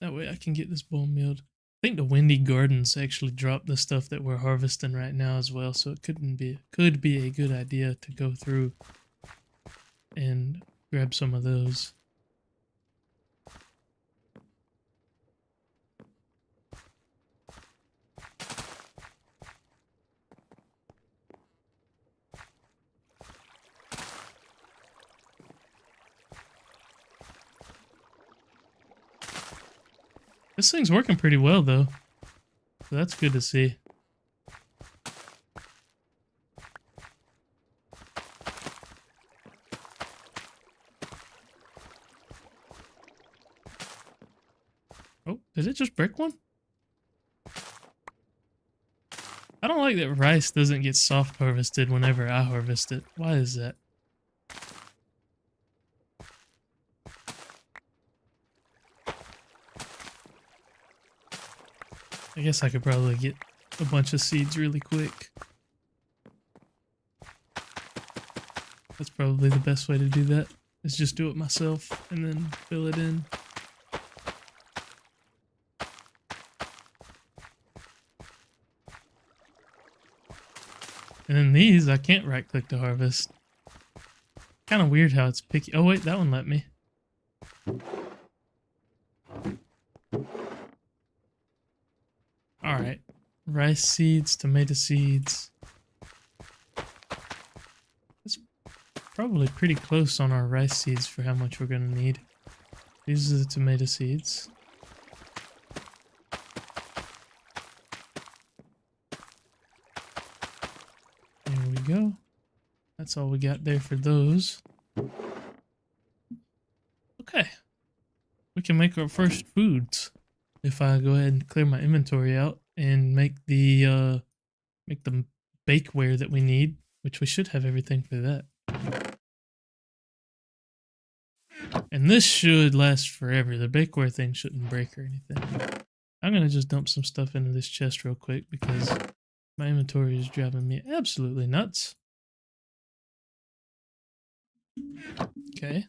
A: That way I can get this bone mealed. I think the Windy Gardens actually dropped the stuff that we're harvesting right now as well, so it could be a good idea to go through and grab some of those. This thing's working pretty well though, so that's good to see. Oh, did it just break one? like that rice doesn't get soft harvested whenever I harvest it. Why is that? I guess I could probably get a bunch of seeds really quick. That's probably the best way to do that, is just do it myself and then fill it in. And then these, I can't right click to harvest. Kind of weird how it's picky. Oh wait, that one let me. Alright. Rice seeds, tomato seeds. That's probably pretty close on our rice seeds for how much we're going to need. These are the tomato seeds. There we go. That's all we got there for those. Okay. We can make our first foods. If I go ahead and clear my inventory out and make the bakeware that we need, which we should have everything for that. And this should last forever. The bakeware thing shouldn't break or anything. I'm gonna just dump some stuff into this chest real quick because my inventory is driving me absolutely nuts. Okay.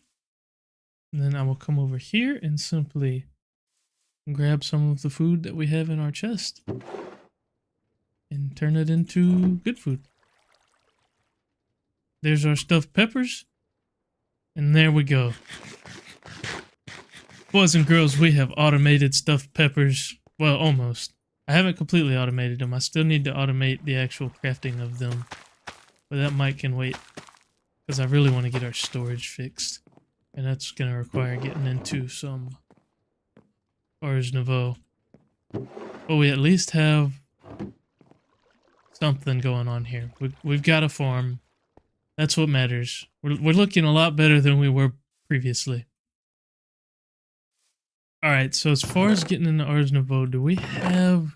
A: And then I will come over here and simply grab some of the food that we have in our chest and turn it into good food. There's our stuffed peppers. And there we go. Boys and girls, we have automated stuffed peppers. Well, almost. I haven't completely automated them. I still need to automate the actual crafting of them. But that might can wait. Because I really want to get our storage fixed. And that's going to require getting into some Ars Nouveau. But we at least have something going on here. We've got a farm. That's what matters. We're looking a lot better than we were previously. Alright, so as far as getting into Ars Nouveau, do we have...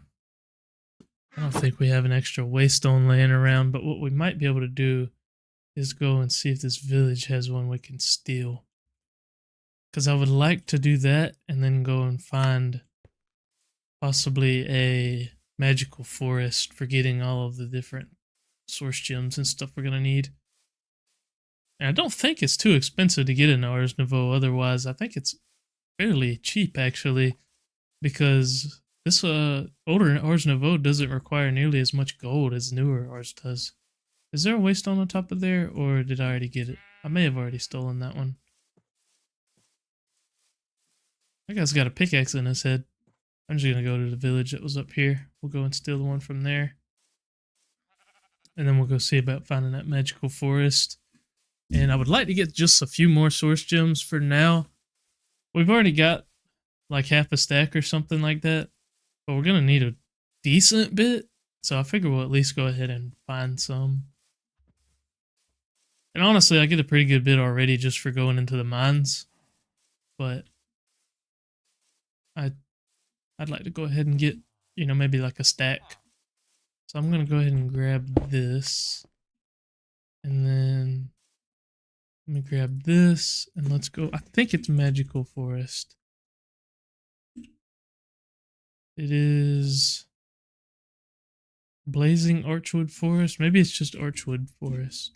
A: I don't think we have an extra waystone laying around, but what we might be able to do is go and see if this village has one we can steal. Because I would like to do that and then go and find possibly a magical forest for getting all of the different source gems and stuff we're going to need. And I don't think it's too expensive to get into Ars Nouveau. Otherwise, I think it's fairly cheap actually, because this older Ars Nouveau doesn't require nearly as much gold as newer Ars does. Is there a waystone on top of there, or did I already get it? I may have already stolen that one. That guy's got a pickaxe in his head. I'm just gonna go to the village that was up here. We'll go and steal the one from there. And then we'll go see about finding that magical forest. And I would like to get just a few more source gems for now. We've already got like half a stack or something like that. But we're gonna need a decent bit. So I figure we'll at least go ahead and find some. And honestly, I get a pretty good bit already just for going into the mines. But I'd like to go ahead and get, you know, maybe like a stack. So I'm going to go ahead and grab this. And then let me grab this and let's go. I think it's Magical Forest. It is Blazing Archwood Forest. Maybe it's just Archwood Forest.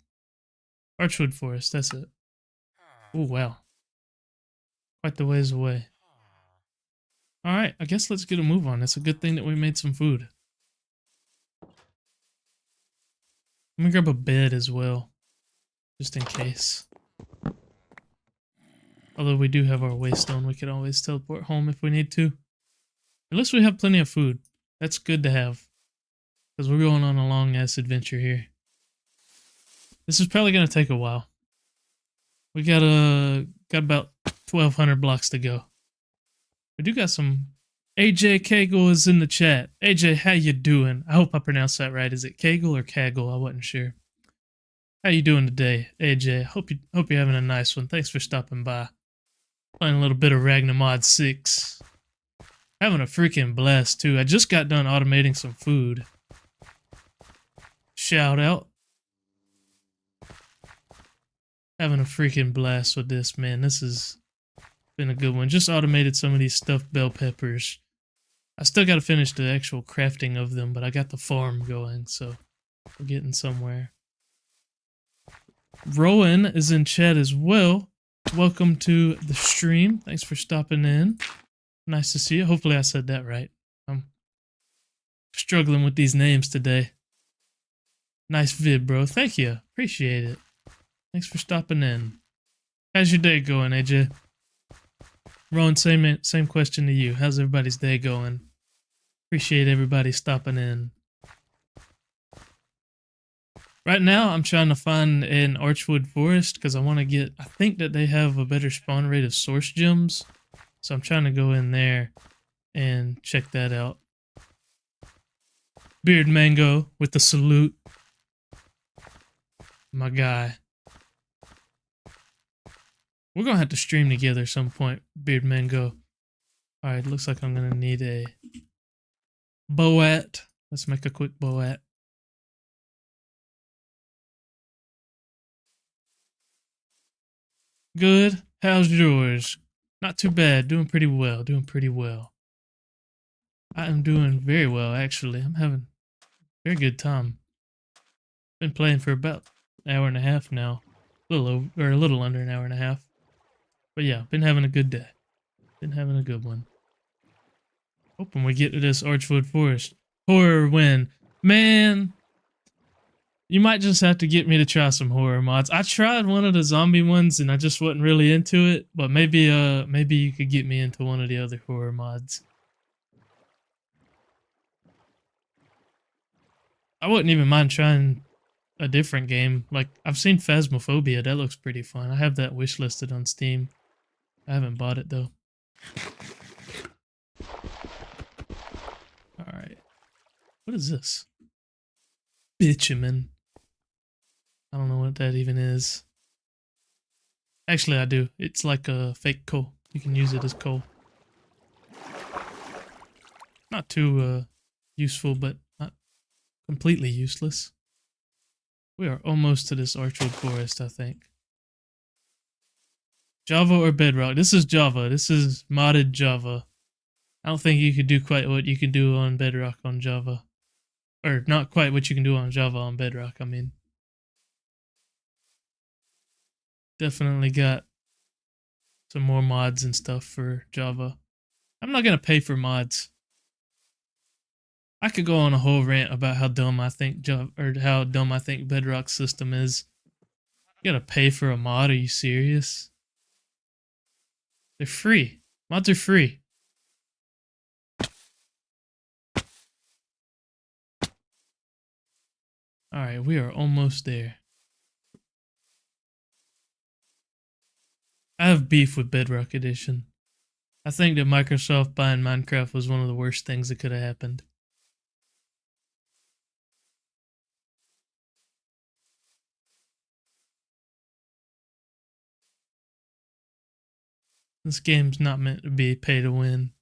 A: Archwood Forest, that's it. Oh, wow. Quite the ways away. Alright, I guess let's get a move on. It's a good thing that we made some food. Let me grab a bed as well, just in case. Although we do have our waystone, we could always teleport home if we need to. At least we have plenty of food. That's good to have, because we're going on a long-ass adventure here. This is probably going to take a while. We got about 1,200 blocks to go. We do got some... AJ Kegel is in the chat. AJ, how you doing? I hope I pronounced that right. Is it Kegel or Kaggle? I wasn't sure. How you doing today, AJ? Hope you're having a nice one. Thanks for stopping by. Playing a little bit of Ragnamod VI. Having a freaking blast, too. I just got done automating some food. shout out. Having a freaking blast with this, man. This has been a good one. Just automated some of these stuffed bell peppers. I still got to finish the actual crafting of them, but I got the farm going, so we're getting somewhere. Rowan is in chat as well. Welcome to the stream. Thanks for stopping in. Nice to see you. Hopefully I said that right. I'm struggling with these names today. Nice vid, bro. Thank you. Appreciate it. Thanks for stopping in. How's your day going, AJ? Rowan, same question to you. How's everybody's day going? Appreciate everybody stopping in. Right now, I'm trying to find an Archwood Forest because I want to get... I think that they have a better spawn rate of source gems. So I'm trying to go in there and check that out. Beard Mango with the salute. My guy. We're going to have to stream together at some point, Beard Mango. Alright, looks like I'm going to need a boat. Let's make a quick boat. Good. How's yours? Not too bad. Doing pretty well. Doing pretty well. I am doing very well, actually. I'm having a very good time. Been playing for about an hour and a half now. A little over, or a little under an hour and a half. But yeah, been having a good day. Been having a good one. Hoping we get to this Archwood Forest. Horror win. Man, you might just have to get me to try some horror mods. I tried one of the zombie ones and I just wasn't really into it. But maybe you could get me into one of the other horror mods. I wouldn't even mind trying a different game. Like, I've seen Phasmophobia. That looks pretty fun. I have that wishlisted on Steam. I haven't bought it, though. Alright. What is this? Bitumen. I don't know what that even is. Actually, I do. It's like a fake coal. You can use it as coal. Not too useful, but not completely useless. We are almost to this Archwood Forest, I think. Java or Bedrock? This is Java. This is modded Java. I don't think you could do quite what you can do on Bedrock on Java. Or not quite what you can do on Java on Bedrock, I mean. Definitely got some more mods and stuff for Java. I'm not going to pay for mods. I could go on a whole rant about how dumb I think Java, or how dumb I think Bedrock's system is. You gotta pay for a mod? Are you serious? They're free. Mods are free. Alright, we are almost there. I have beef with Bedrock Edition. I think that Microsoft buying Minecraft was one of the worst things that could have happened. This game's not meant to be pay to win.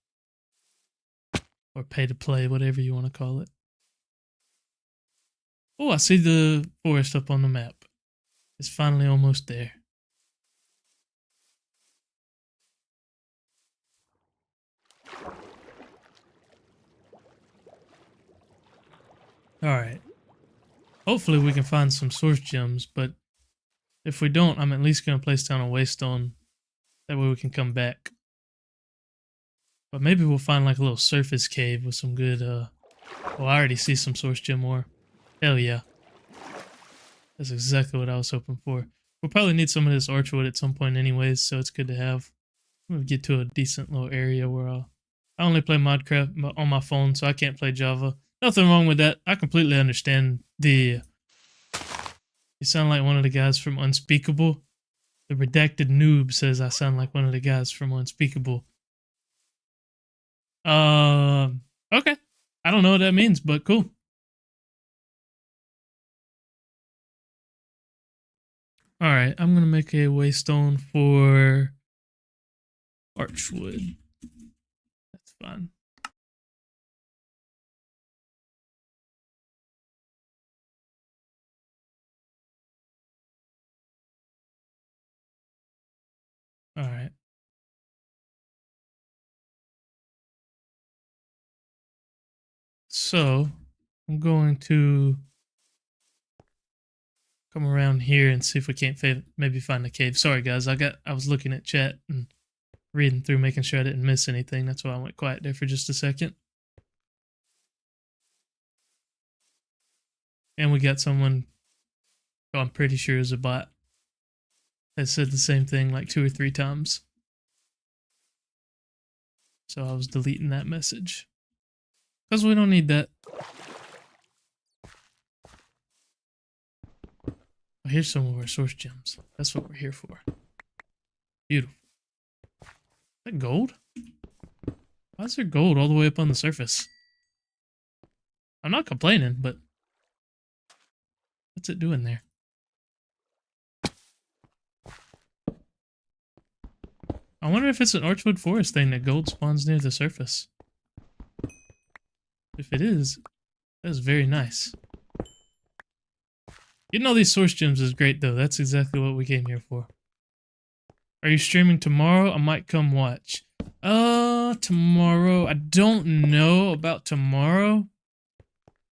A: Or pay to play, whatever you want to call it. Oh, I see the forest up on the map. It's finally almost there. Alright. Hopefully we can find some source gems, but if we don't, I'm at least going to place down a waystone. That way we can come back. But maybe we'll find like a little surface cave with some good, oh, I already see some source gem ore. Hell yeah. That's exactly what I was hoping for. We'll probably need some of this archwood at some point anyways, so it's good to have. I'm gonna get to a decent little area where I only play Minecraft on my phone, so I can't play Java. Nothing wrong with that. I completely understand the... You sound like one of the guys from Unspeakable. The redacted noob says I sound like one of the guys from Unspeakable. Okay. I don't know what that means, but cool. Alright, I'm gonna make a waystone for Archwood. That's fine. Alright. So, I'm going to come around here and see if we can't maybe find a cave. Sorry guys, I was looking at chat and reading through, making sure I didn't miss anything. That's why I went quiet there for just a second. And we got someone who I'm pretty sure is a bot that said the same thing like 2 or 3 times. So I was deleting that message. Because we don't need that. Oh, here's some of our source gems. That's what we're here for. Beautiful. Is that gold? Why is there gold all the way up on the surface? I'm not complaining, but what's it doing there? I wonder if it's an Archwood Forest thing that gold spawns near the surface. If it is, that is very nice. Getting all these source gems is great though. That's exactly what we came here for. Are you streaming tomorrow? I might come watch. Tomorrow. I don't know about tomorrow.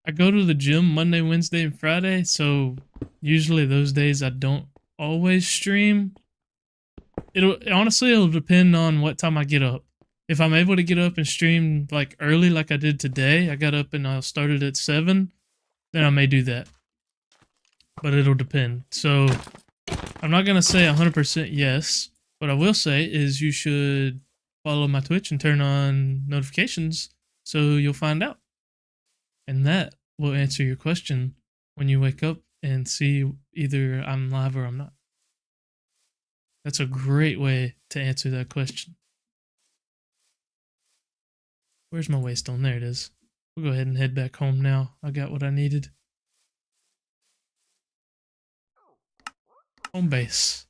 A: I go to the gym Monday, Wednesday, and Friday, so usually those days I don't always stream. It'll depend on what time I get up. If I'm able to get up and stream like early like I did today, I got up and I started at 7, then I may do that. But it'll depend. So I'm not going to say 100% yes. What I will say is you should follow my Twitch and turn on notifications so you'll find out. And that will answer your question when you wake up and see either I'm live or I'm not. That's a great way to answer that question. Where's my waystone? There it is. We'll go ahead and head back home now. I got what I needed. Home base.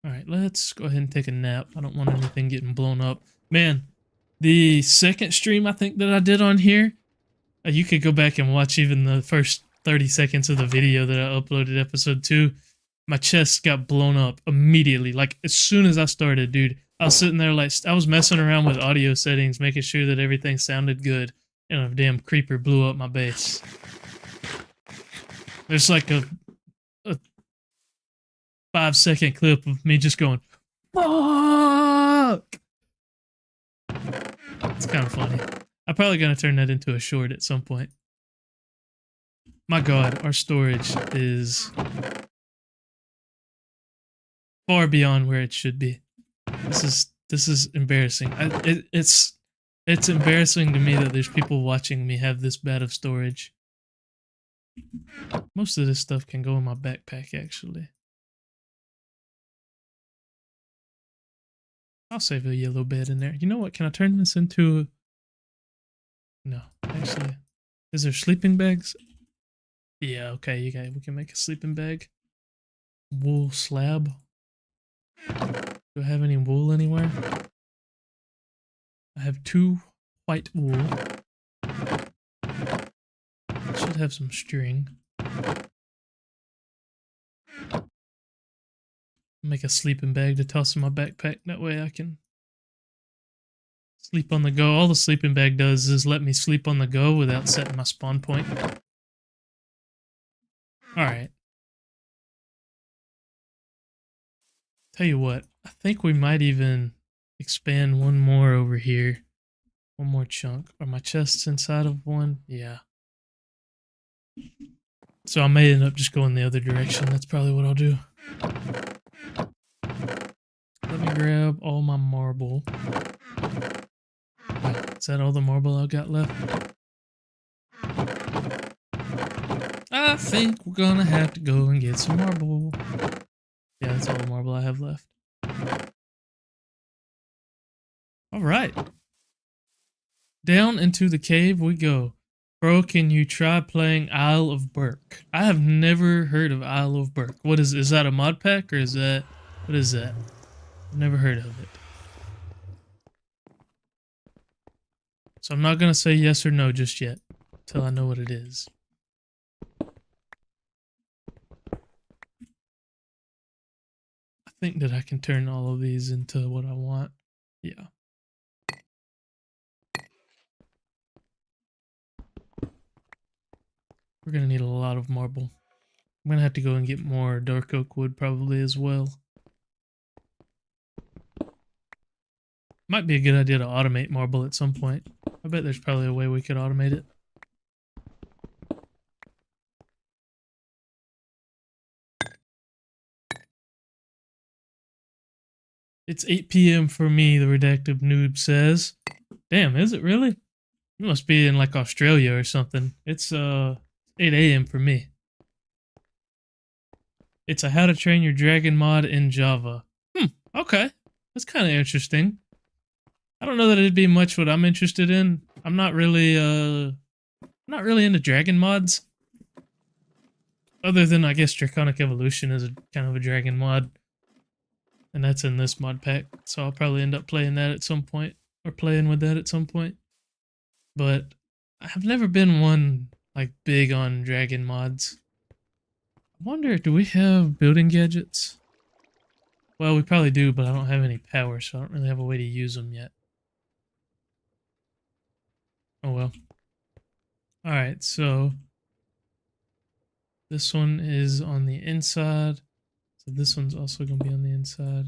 A: Alright, let's go ahead and take a nap. I don't want anything getting blown up. Man, the second stream I think that I did on here, you could go back and watch even the first 30 seconds of the video that I uploaded, episode 2. My chest got blown up immediately. Like, as soon as I started, dude, I was sitting there like, I was messing around with audio settings, making sure that everything sounded good, and a damn creeper blew up my base. There's like a 5-second clip of me just going, fuck! It's kind of funny. I'm probably going to turn that into a short at some point. My god, our storage is far beyond where it should be. This is embarrassing. It's embarrassing to me that there's people watching me have this bad of storage. Most of this stuff can go in my backpack, actually. I'll save a yellow bed in there. You know what? Can I turn this into... No, actually. Is there sleeping bags? Yeah, okay, we can make a sleeping bag. Wool slab. Do I have any wool anywhere? I have 2 white wool. Should have some string. Make a sleeping bag to toss in my backpack. That way I can sleep on the go. All the sleeping bag does is let me sleep on the go without setting my spawn point. Alright. Tell you what, I think we might even expand one more over here. One more chunk. Are my chests inside of one? Yeah. So I may end up just going the other direction. That's probably what I'll do. Let me grab all my marble. Wait, is that all the marble I've got left? I think we're gonna have to go and get some marble. Yeah, that's all the marble I have left. Alright. Down into the cave we go. Bro, can you try playing Isle of Burke? I have never heard of Isle of Burke. What is that a mod pack or is that... What is that? I've never heard of it. So I'm not gonna say yes or no just yet. Until I know what it is. I think that I can turn all of these into what I want. Yeah. We're gonna need a lot of marble. I'm gonna have to go and get more dark oak wood probably as well. Might be a good idea to automate marble at some point. I bet there's probably a way we could automate it. It's 8 p.m. for me, the redacted noob says. Damn, is it really? You must be in like Australia or something. It's 8 a.m. for me. It's a how to train your dragon mod in Java. Okay. That's kind of interesting. I don't know that it'd be much what I'm interested in. I'm not really into dragon mods. Other than I guess Draconic Evolution is a kind of a dragon mod. And that's in this mod pack. So I'll probably end up playing that at some point. Or playing with that at some point. But I've never been one like big on dragon mods. I wonder, do we have building gadgets? Well, we probably do, but I don't have any power, so I don't really have a way to use them yet. Oh well. Alright, so this one is on the inside. So this one's also going to be on the inside.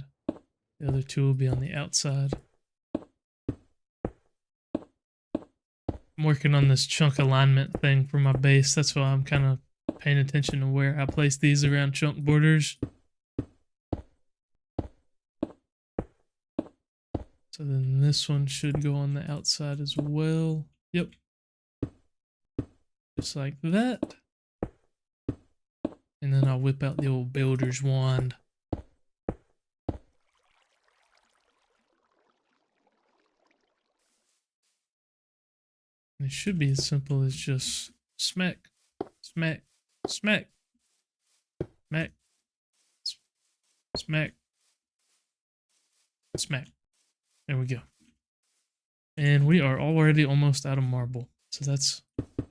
A: The other two will be on the outside. I'm working on this chunk alignment thing for my base. That's why I'm kind of paying attention to where I place these around chunk borders. So then this one should go on the outside as well. Yep. Just like that. And then I'll whip out the old builder's wand. And it should be as simple as just smack, smack, smack, smack, smack, smack. There we go. And we are already almost out of marble. So that's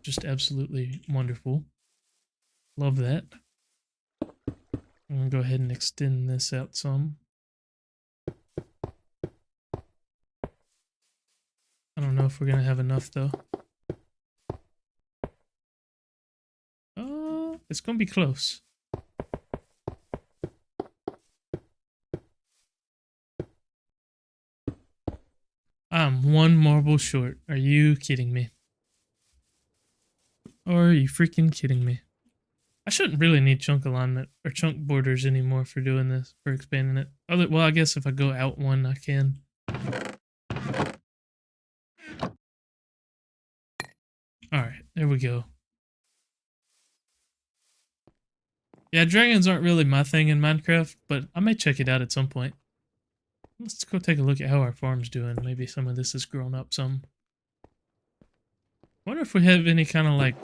A: just absolutely wonderful. Love that. I'm going to go ahead and extend this out some. I don't know if we're going to have enough though. It's going to be close. I'm one marble short. Are you kidding me? Or are you freaking kidding me? I shouldn't really need chunk alignment or chunk borders anymore for doing this, for expanding it. Well, I guess if I go out one, I can. Alright, there we go. Yeah, dragons aren't really my thing in Minecraft, but I may check it out at some point. Let's go take a look at how our farm's doing. Maybe some of this has grown up some. I wonder if we have any kind of like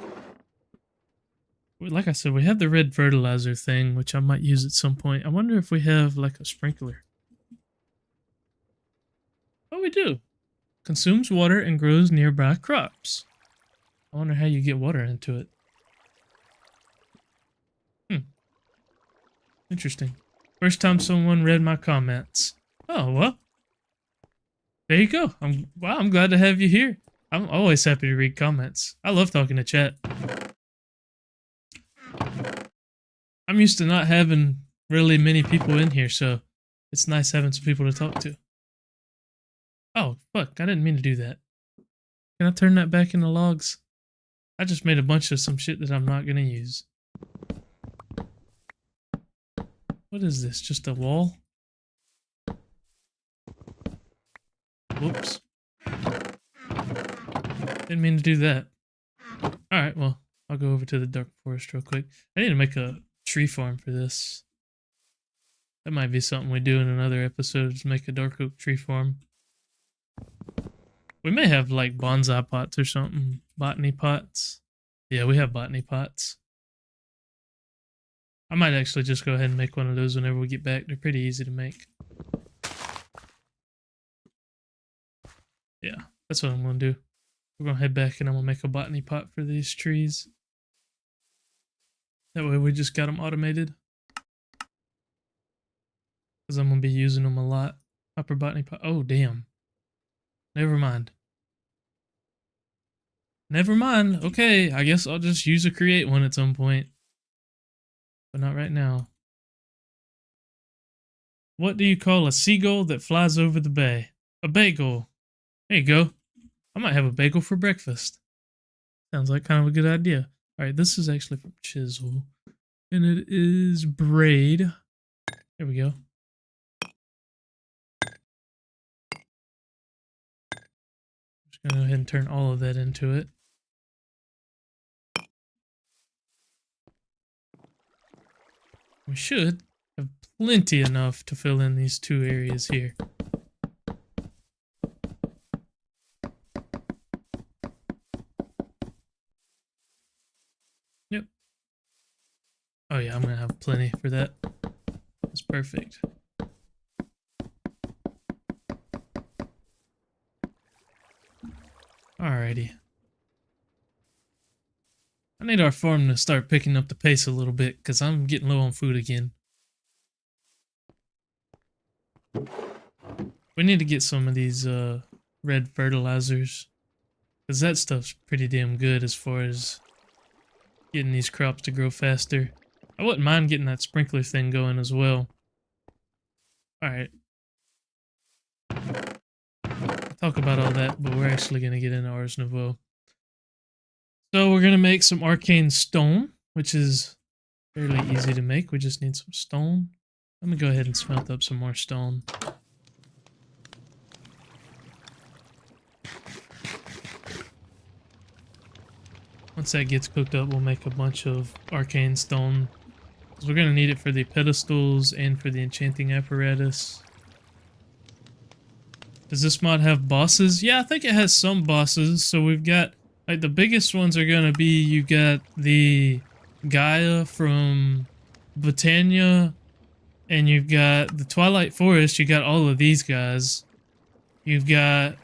A: I said, we have the red fertilizer thing, which I might use at some point. I wonder if we have like a sprinkler. Oh, we do. Consumes water and grows nearby crops. I wonder how you get water into it. Interesting. First time someone read my comments. Oh, well. There you go. I'm glad to have you here. I'm always happy to read comments. I love talking to chat. I'm used to not having really many people in here, so it's nice having some people to talk to. Oh, fuck. I didn't mean to do that. Can I turn that back into logs? I just made a bunch of some shit that I'm not going to use. What is this? Just a wall? Whoops. Didn't mean to do that. Alright, well, I'll go over to the dark forest real quick. I need to make a tree farm for this. That might be something we do in another episode, is make a dark oak tree farm. We may have like bonsai pots or something. Botany pots. Yeah, we have botany pots. I might actually just go ahead and make one of those whenever we get back. They're pretty easy to make. Yeah, that's what I'm going to do. We're going to head back and I'm going to make a botany pot for these trees. That way we just got them automated. because I'm going to be using them a lot. Upper botany pot. Oh, damn. Never mind. Never mind. Okay, I guess I'll just use a create one at some point. But not right now. What do you call a seagull that flies over the bay? A bagel. There you go. I might have a bagel for breakfast. Sounds like kind of a good idea. Alright, this is actually from Chisel. And it is braid. There we go. Just gonna go ahead and turn all of that into it. We should have plenty enough to fill in these two areas here. Yep. Oh yeah, I'm gonna have plenty for that. That's perfect. Alrighty. I need our farm to start picking up the pace a little bit because I'm getting low on food again. We need to get some of these red fertilizers because that stuff's pretty damn good as far as getting these crops to grow faster. I wouldn't mind getting that sprinkler thing going as well. Alright. I'll talk about all that, but we're actually going to get into Ars Nouveau. So we're going to make some arcane stone, which is fairly easy to make. We just need some stone. Let me go ahead and smelt up some more stone. Once that gets cooked up, we'll make a bunch of arcane stone. We're going to need it for the pedestals and for the enchanting apparatus. Does this mod have bosses? Yeah, I think it has some bosses. So we've got, like, the biggest ones are going to be, you got the Gaia from Britannia, and you've got the Twilight Forest. You got all of these guys. You've got,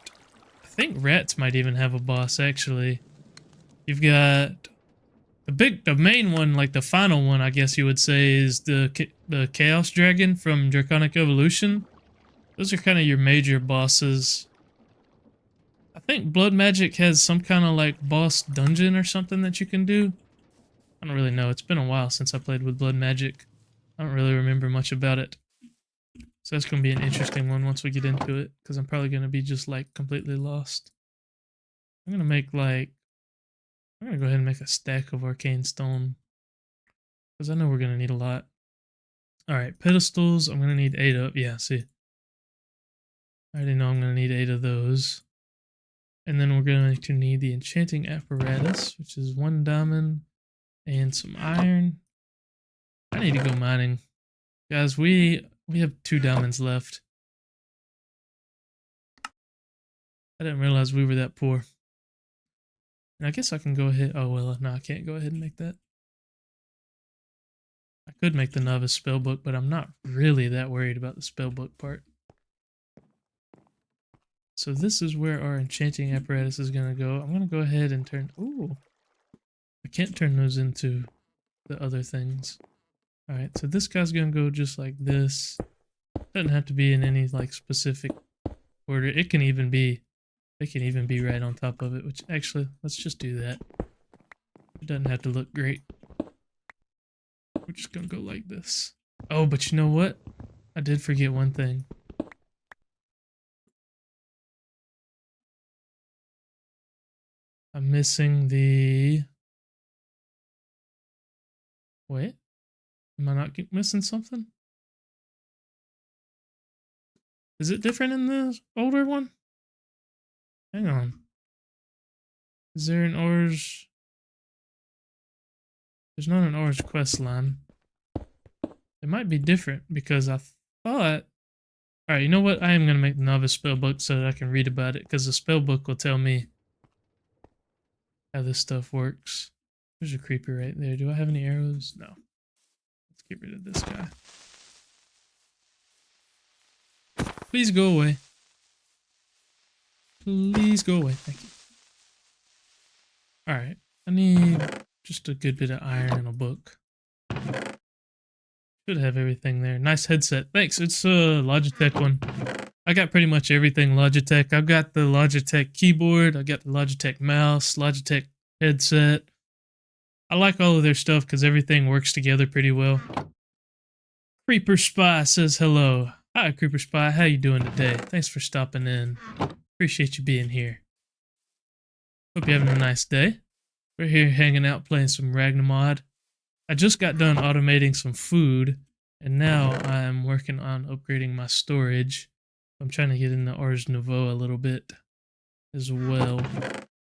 A: I think rats might even have a boss, actually. You've got the main one, like the final one, I guess you would say, is the Chaos Dragon from Draconic Evolution. Those are kind of your major bosses. I think Blood Magic has some kind of like boss dungeon or something that you can do. I don't really know. It's been a while since I played with Blood Magic. I don't really remember much about it. So that's going to be an interesting one once we get into it, because I'm probably going to be just like completely lost. I'm going to make like, I'm going to go ahead and make a stack of arcane stone, because I know we're going to need a lot. Alright, pedestals, I'm going to need 8 of, yeah, see. I already know I'm going to need 8 of those. And then we're going to need the enchanting apparatus, which is 1 diamond and some iron. I need to go mining. Guys, we have 2 diamonds left. I didn't realize we were that poor. And I guess I can go ahead. Oh, well, no, I can't go ahead and make that. I could make the novice spellbook, but I'm not really that worried about the spellbook part. So this is where our enchanting apparatus is going to go. I'm going to go ahead and turn... Ooh. I can't turn those into the other things. Alright, so this guy's going to go just like this. Doesn't have to be in any like specific order. It can even be right on top of it, which actually, let's just do that. It doesn't have to look great. We're just going to go like this. Oh, but you know what? I did forget one thing. I'm missing the... Wait. Am I not missing something? Is it different in the older one? Hang on. Is there an Ors... There's not an Ors quest line. It might be different because I thought... Alright, you know what? I am going to make the novice spellbook so that I can read about it, because the spellbook will tell me how this stuff works. There's a creeper right there. Do I have any arrows? No. Let's get rid of this guy. Please go away. Please go away. Thank you. Alright. I need just a good bit of iron and a book. Should have everything there. Nice headset. Thanks. It's a Logitech one. I got pretty much everything Logitech. I've got the Logitech keyboard. I got the Logitech mouse, Logitech headset. I like all of their stuff because everything works together pretty well. Creeper Spy says hello. Hi, Creeper Spy. How you doing today? Thanks for stopping in. Appreciate you being here. Hope you're having a nice day. We're here hanging out playing some Ragnamod. I just got done automating some food, and now I'm working on upgrading my storage. I'm trying to get into Ars Nouveau a little bit as well.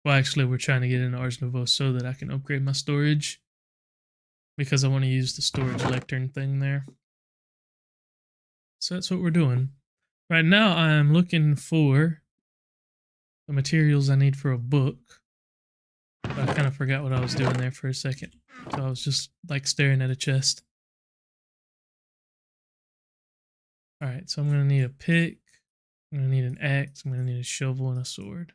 A: Well, actually, we're trying to get into Ars Nouveau so that I can upgrade my storage, because I want to use the storage lectern thing there. So that's what we're doing. Right now, I'm looking for the materials I need for a book. But I kind of forgot what I was doing there for a second. So I was just like staring at a chest. Alright, so I'm going to need a pick. I'm going to need an axe. I'm going to need a shovel and a sword.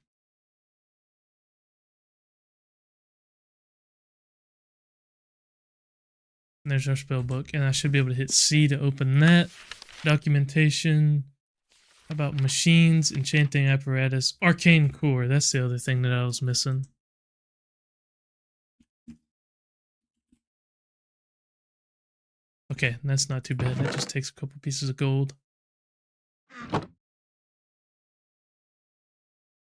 A: And there's our spell book. And I should be able to hit C to open that. Documentation. How about machines, enchanting apparatus, arcane core. That's the other thing that I was missing. Okay, that's not too bad. That just takes a couple pieces of gold.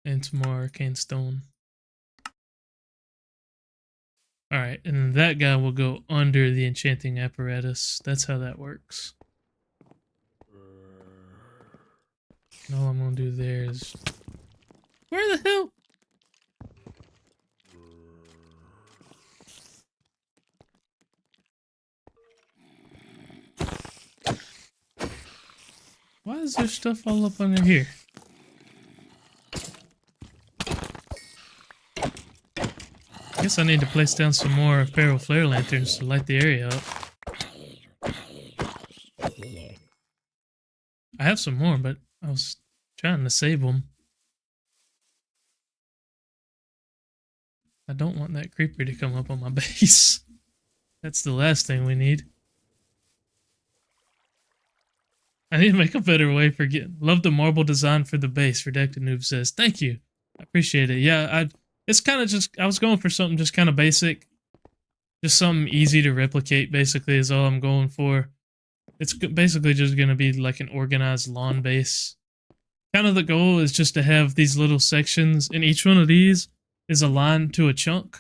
A: And some more arcane stone. Alright, and then that guy will go under the enchanting apparatus. That's how that works. And all I'm gonna do there is... Where the hell? Why is there stuff all up under here? I guess I need to place down some more feral flare lanterns to light the area up. I have some more, but I was trying to save them. I don't want that creeper to come up on my base. That's the last thing we need. I need to make a better way for getting... Love the marble design for the base, Redacted Noob says. Thank you. I appreciate it. Yeah, it's kind of just... I was going for something just kind of basic. Just something easy to replicate, basically, is all I'm going for. It's basically just going to be like an organized lawn base. Kind of the goal is just to have these little sections, and each one of these is aligned to a chunk,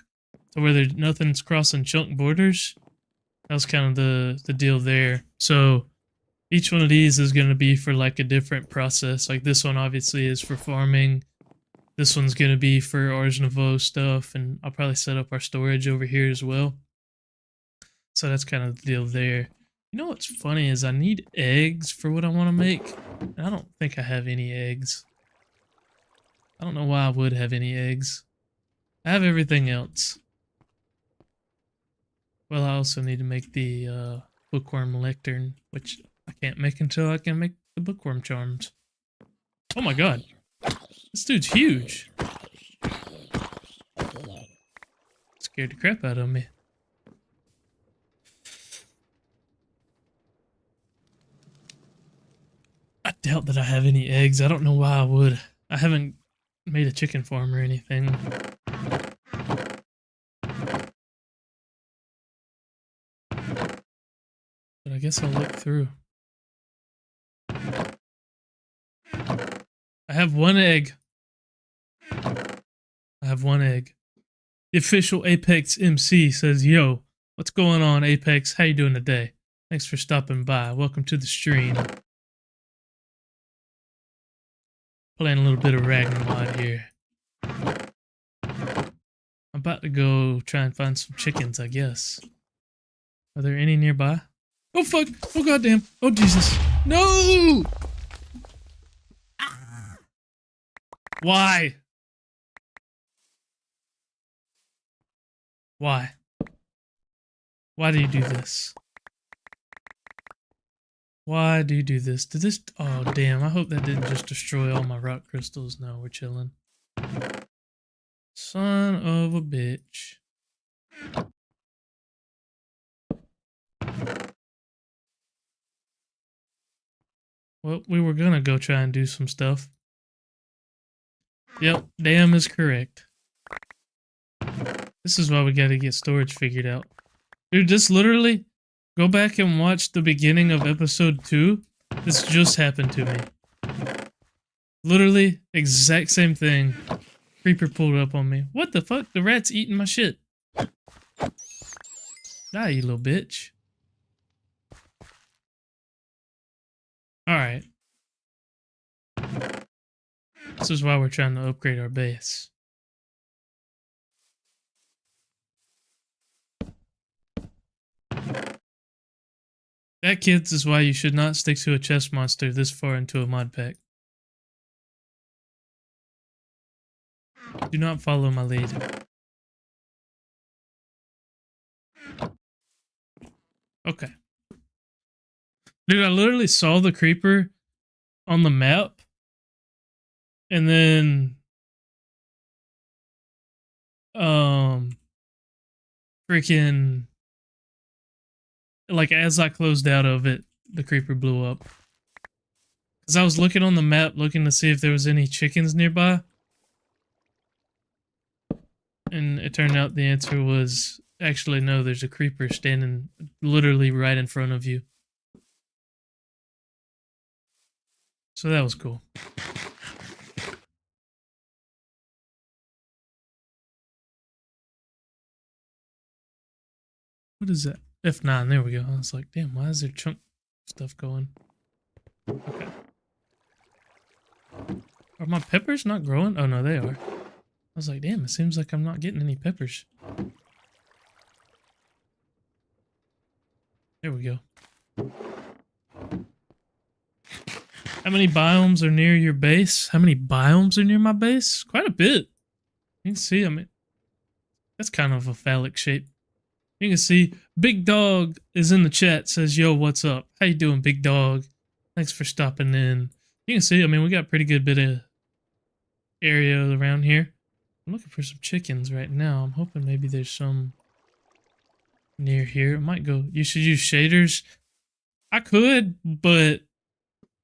A: to where nothing's crossing chunk borders. That was kind of the deal there. So... each one of these is going to be for like a different process. Like this one obviously is for farming. This one's going to be for Ars Nouveau stuff. And I'll probably set up our storage over here as well. So that's kind of the deal there. You know what's funny is I need eggs for what I want to make. And I don't think I have any eggs. I don't know why I would have any eggs. I have everything else. Well, I also need to make the bookworm lectern, which... I can't make until I can make the bookworm charms. Oh my god. This dude's huge. Scared the crap out of me. I doubt that I have any eggs. I don't know why I would. I haven't made a chicken farm or anything. But I guess I'll look through. I have one egg. I have one egg. The official Apex MC says, yo, what's going on, Apex? How you doing today? Thanks for stopping by. Welcome to the stream. Playing a little bit of Ragnamod here. I'm about to go try and find some chickens, I guess. Are there any nearby? Oh fuck! Oh goddamn! Oh Jesus! No! Why? Why? Why do you do this? Why do you do this? Did this... Oh, damn. I hope that didn't just destroy all my rock crystals. No, we're chilling. Son of a bitch. Well, we were gonna go try and do some stuff. Yep, damn is correct. This is why we gotta get storage figured out. Dude, this literally, go back and watch the beginning of episode 2. This just happened to me. Literally, exact same thing. Creeper pulled up on me. What the fuck? The rat's eating my shit. Die, you little bitch. Alright. This is why we're trying to upgrade our base. That, kids, is why you should not stick to a chest monster this far into a mod pack. Do not follow my lead. Okay. Dude, I literally saw the creeper on the map, and then freaking, like, as I closed out of it, the creeper blew up. Because I was looking on the map, looking to see if there was any chickens nearby. And it turned out the answer was, actually, no, there's a creeper standing literally right in front of you. So that was cool. What is that? F9, there we go. I was like, damn, why is there chunk stuff going? Okay. Are my peppers not growing? Oh no, they are. I was like, damn, it seems like I'm not getting any peppers. There we go. How many biomes are near your base? How many biomes are near my base? Quite a bit. You can see, I mean, that's kind of a phallic shape. You can see Big Dog is in the chat, says, yo, what's up? How you doing, Big Dog? Thanks for stopping in. You can see, I mean, we got a pretty good bit of area around here. I'm looking for some chickens right now. I'm hoping maybe there's some near here. It might go. You should use shaders. I could, but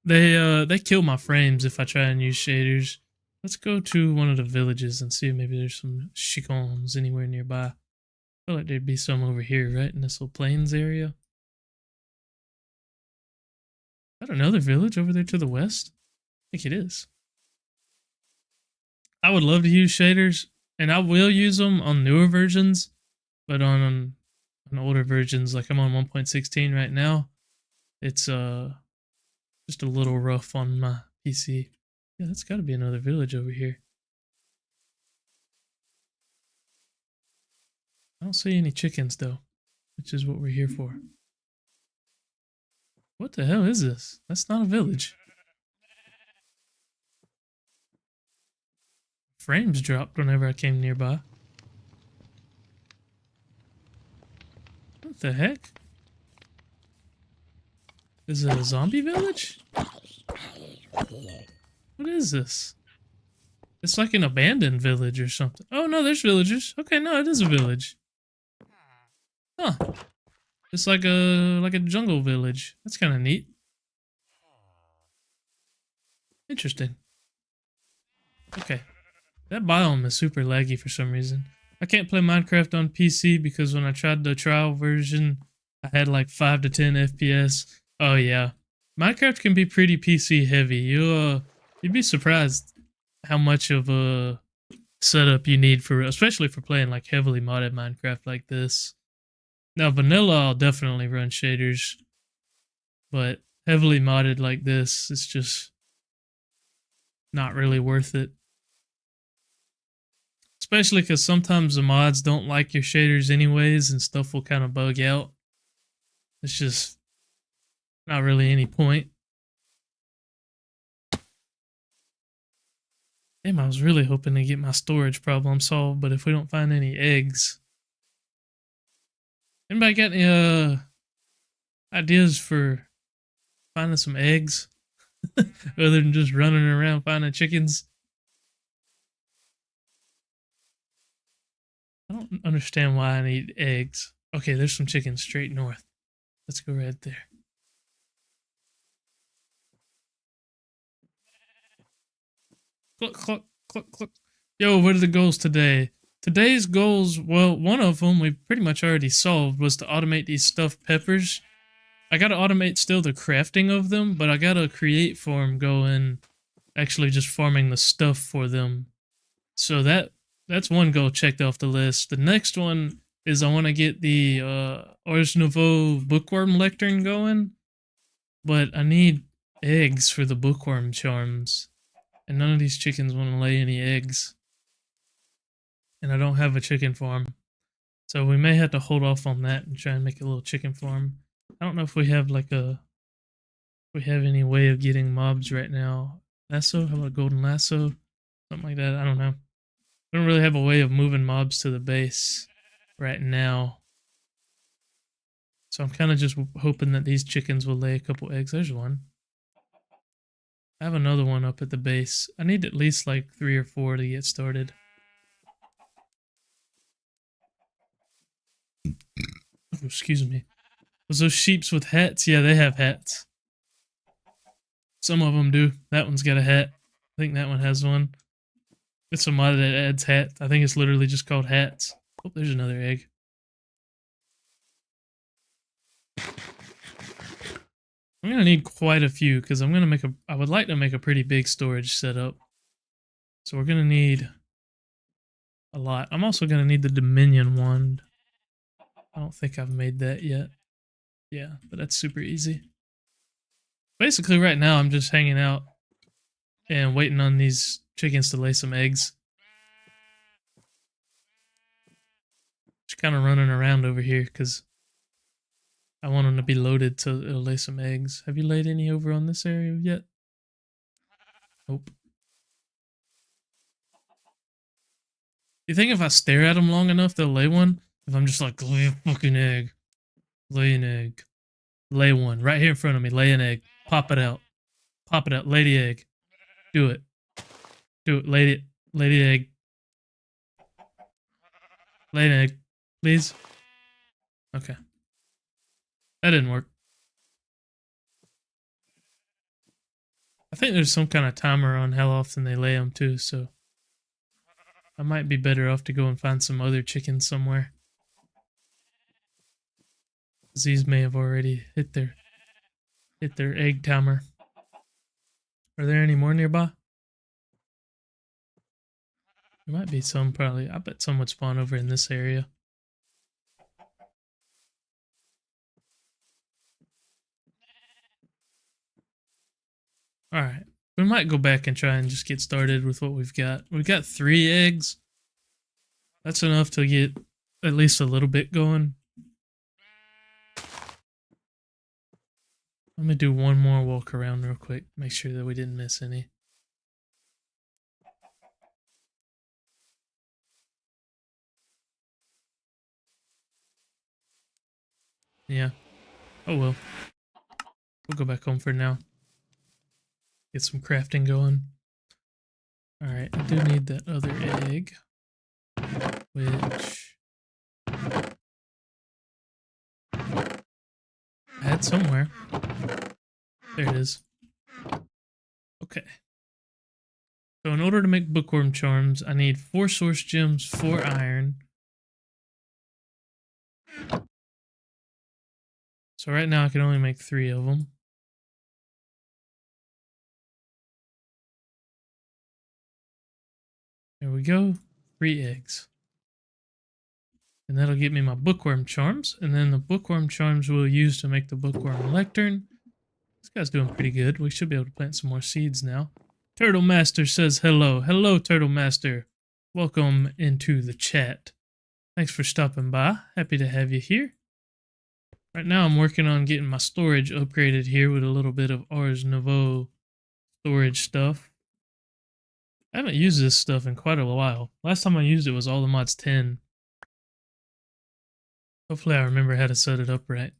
A: they kill my frames if I try and use shaders. Let's go to one of the villages and see if maybe there's some chickens anywhere nearby. I feel like there'd be some over here, right? In this little plains area. Is that another village over there to the west? I think it is. I would love to use shaders, and I will use them on newer versions, but on older versions, like I'm on 1.16 right now, it's just a little rough on my PC. Yeah, that's got to be another village over here. I don't see any chickens though, which is what we're here for. What the hell is this? That's not a village. Frames dropped whenever I came nearby. What the heck? Is it a zombie village? What is this? It's like an abandoned village or something. Oh no, there's villagers. Okay, no, it is a village. Huh. It's like a jungle village. That's kind of neat. Interesting. Okay. That biome is super laggy for some reason. I can't play Minecraft on PC because when I tried the trial version, I had like 5 to 10 FPS. Oh yeah. Minecraft can be pretty PC heavy. You'd be surprised how much of a setup you need for, especially for playing like heavily modded Minecraft like this. Now vanilla, I'll definitely run shaders, but heavily modded like this, it's just not really worth it. Especially because sometimes the mods don't like your shaders anyways, and stuff will kind of bug out. It's just not really any point. Damn, I was really hoping to get my storage problem solved, but if we don't find any eggs... Anybody got any ideas for finding some eggs? Other than just running around finding chickens? I don't understand why I need eggs. Okay, there's some chickens straight north. Let's go right there. Cluck, cluck, cluck, cluck. Yo, what are the goals today? Today's goals, well, one of them we pretty much already solved was to automate these stuffed peppers. I gotta automate still the crafting of them, but I gotta create farm going, actually just farming the stuff for them. So that's one goal checked off the list. The next one is I want to get the Ars Nouveau bookworm lectern going, but I need eggs for the bookworm charms, and none of these chickens want to lay any eggs, and I don't have a chicken farm, so we may have to hold off on that and try and make a little chicken farm. I don't know if we have any way of getting mobs right now. Lasso? How about a golden lasso? Something like that. I don't know. We don't really have a way of moving mobs to the base right now. So I'm kind of just hoping that these chickens will lay a couple eggs. There's one. I have another one up at the base. I need at least like 3 or 4 to get started. Oh, excuse me. Was those sheeps with hats? Yeah, they have hats. Some of them do. That one's got a hat. I think that one has one. It's a mod that adds hats. I think it's literally just called hats. Oh, there's another egg. I'm gonna need quite a few because I would like to make a pretty big storage setup. So we're gonna need a lot. I'm also gonna need the Dominion wand. I don't think I've made that yet. Yeah, but that's super easy. Basically right now I'm just hanging out and waiting on these chickens to lay some eggs. Just kind of running around over here because I want them to be loaded so it'll lay some eggs. Have you laid any over on this area yet? Nope. You think if I stare at them long enough, they'll lay one? If I'm just like, lay a fucking egg. Lay an egg. Lay one. Right here in front of me. Lay an egg. Pop it out. Pop it out. Lay the egg. Do it. Do it. Lay it. Lay the egg. Lay an egg. Please. Okay. That didn't work. I think there's some kind of timer on how often they lay them too, so I might be better off to go and find some other chickens somewhere. These may have already hit their egg timer. Are there any more nearby? There might be some, probably. I bet some would spawn over in this area. Alright. We might go back and try and just get started with what we've got. We've got 3 eggs. That's enough to get at least a little bit going. Let me do one more walk around real quick. Make sure that we didn't miss any. Yeah. Oh well. We'll go back home for now. Get some crafting going. Alright, I do need that other egg. Which I had somewhere. There it is. Okay. So in order to make bookworm charms, I need 4 source gems, 4 iron. So right now I can only make 3 of them. There we go. 3 eggs. And that'll get me my bookworm charms. And then the bookworm charms we'll use to make the bookworm lectern. This guy's doing pretty good. We should be able to plant some more seeds now. Turtle Master says hello. Hello, Turtle Master. Welcome into the chat. Thanks for stopping by. Happy to have you here. Right now I'm working on getting my storage upgraded here with a little bit of Ars Nouveau storage stuff. I haven't used this stuff in quite a while. Last time I used it was all the mods 10. Hopefully I remember how to set it up right.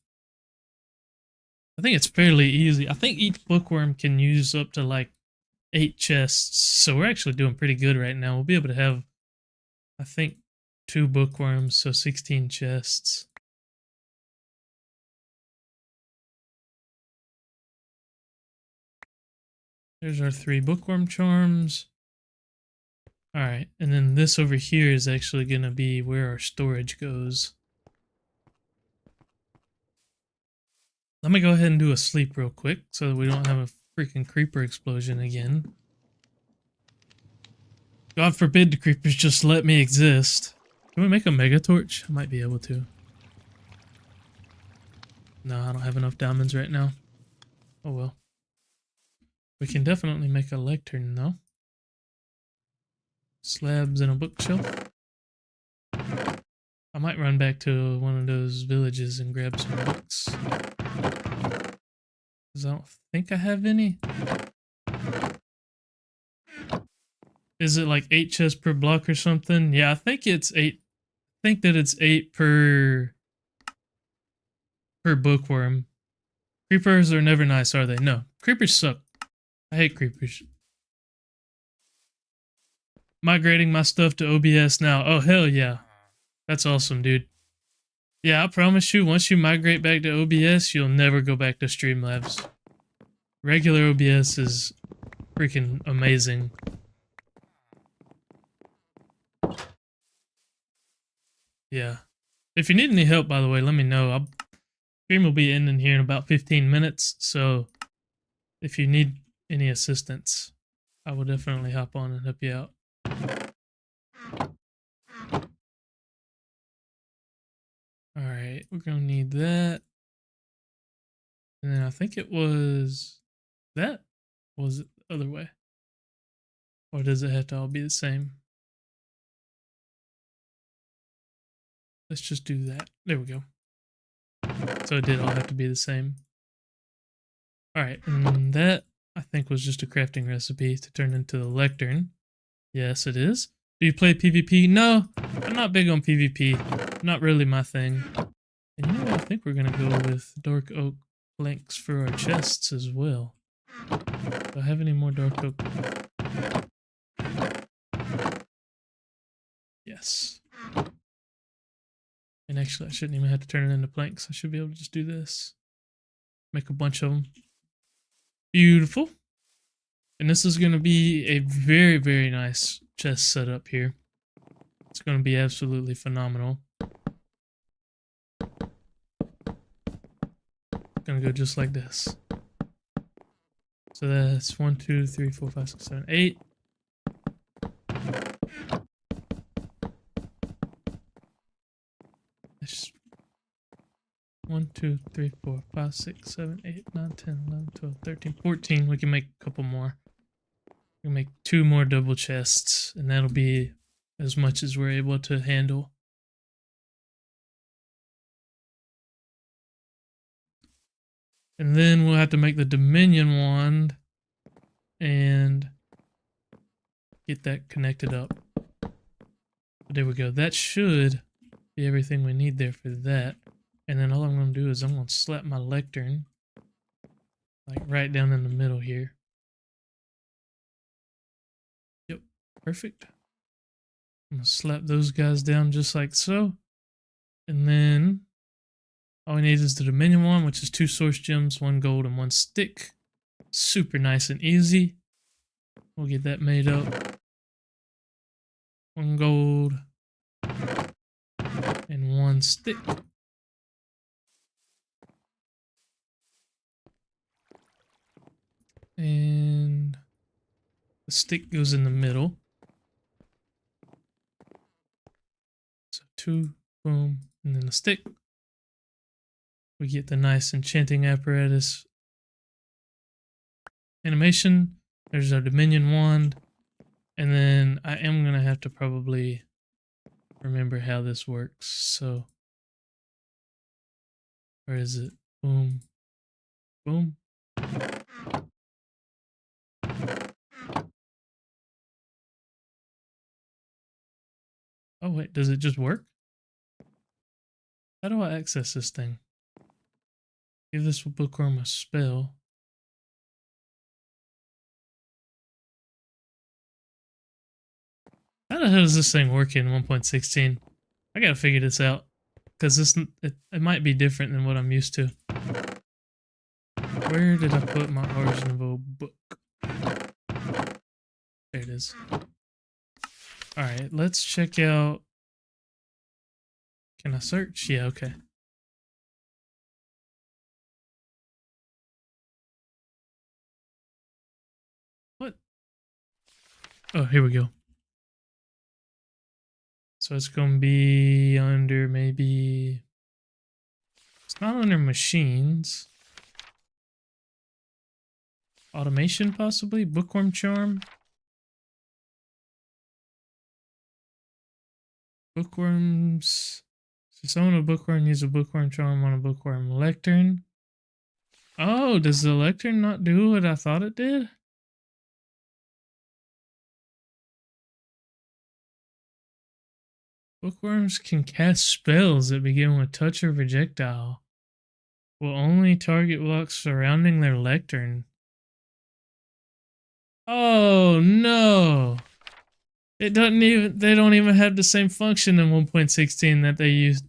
A: I think it's fairly easy. I think each bookworm can use up to like 8 chests. So we're actually doing pretty good right now. We'll be able to have, I think, 2 bookworms, so 16 chests. There's our 3 bookworm charms. Alright, and then this over here is actually going to be where our storage goes. Let me go ahead and do a sleep real quick so that we don't have a freaking creeper explosion again. God forbid the creepers just let me exist. Can we make a mega torch? I might be able to. No, I don't have enough diamonds right now. Oh well. We can definitely make a lectern though. Slabs and a bookshelf. I might run back to one of those villages and grab some books. Because I don't think I have any. Is it like 8 chests per block or something? Yeah, I think it's 8. I think that it's 8 per bookworm. Creepers are never nice, are they? No. Creepers suck. I hate creepers. Migrating my stuff to OBS now. Oh, hell yeah. That's awesome, dude. Yeah, I promise you, once you migrate back to OBS, you'll never go back to Streamlabs. Regular OBS is freaking amazing. Yeah. If you need any help, by the way, let me know. Stream will be ending here in about 15 minutes, so if you need any assistance, I will definitely hop on and help you out. Alright, we're gonna need that. And then I think it was that. Or was it the other way? Or does it have to all be the same? Let's just do that. There we go. So it did all have to be the same. Alright, and that I think was just a crafting recipe to turn into the lectern. Yes, it is. Do you play PvP? No, I'm not big on PvP. Not really my thing. And you know what? I think we're gonna go with dark oak planks for our chests as well. Do I have any more dark oak? Yes. And actually, I shouldn't even have to turn it into planks. I should be able to just do this. Make a bunch of them. Beautiful. And this is going to be a very, very nice chest setup here. It's going to be absolutely phenomenal. Going to go just like this. So that's 1, 2, 3, 4, 5, 6, 7, 8. That's 1, 2, 3, 4, 5, 6, 7, 8, 9, 10, 11, 12, 13, 14. We can make a couple more. We can make 2 more double chests, and that'll be as much as we're able to handle. And then we'll have to make the Dominion wand and get that connected up. But there we go. That should be everything we need there for that. And then all I'm going to do is I'm going to slap my lectern like right down in the middle here. Yep, perfect. I'm going to slap those guys down just like so. And then all we need is the Dominion one, which is 2 source gems, 1 gold, and 1 stick. Super nice and easy. We'll get that made up. 1 gold and 1 stick. And the stick goes in the middle. So 2, boom, and then the stick. We get the nice enchanting apparatus animation. There's our Dominion wand. And then I am going to have to probably remember how this works. So, where is it? Boom. Boom. Oh wait, does it just work? How do I access this thing? Give this bookworm a spell. How the hell does this thing work in 1.16? I gotta figure this out. Because it might be different than what I'm used to. Where did I put my Ars Nouveau book? There it is. Alright, let's check out... Can I search? Yeah, okay. What? Oh, here we go. So it's going to be under maybe... It's not under machines. Automation, possibly? Bookworm charm? Bookworms... So someone with a bookworm use a bookworm charm on a bookworm lectern. Oh, does the lectern not do what I thought it did? Bookworms can cast spells that begin with touch or projectile. Will only target blocks surrounding their lectern. Oh no! It doesn't even. They don't even have the same function in 1.16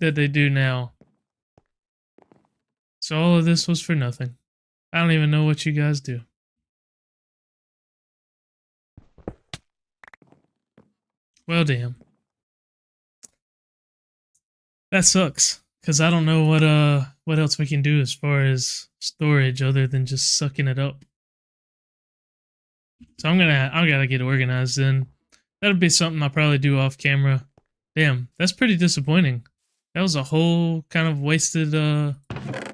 A: that they do now. So all of this was for nothing. I don't even know what you guys do. Well, damn. That sucks. Cause I don't know what else we can do as far as storage other than just sucking it up. So I gotta get organized then. That'll be something I'll probably do off camera. Damn, that's pretty disappointing. That was a whole kind of wasted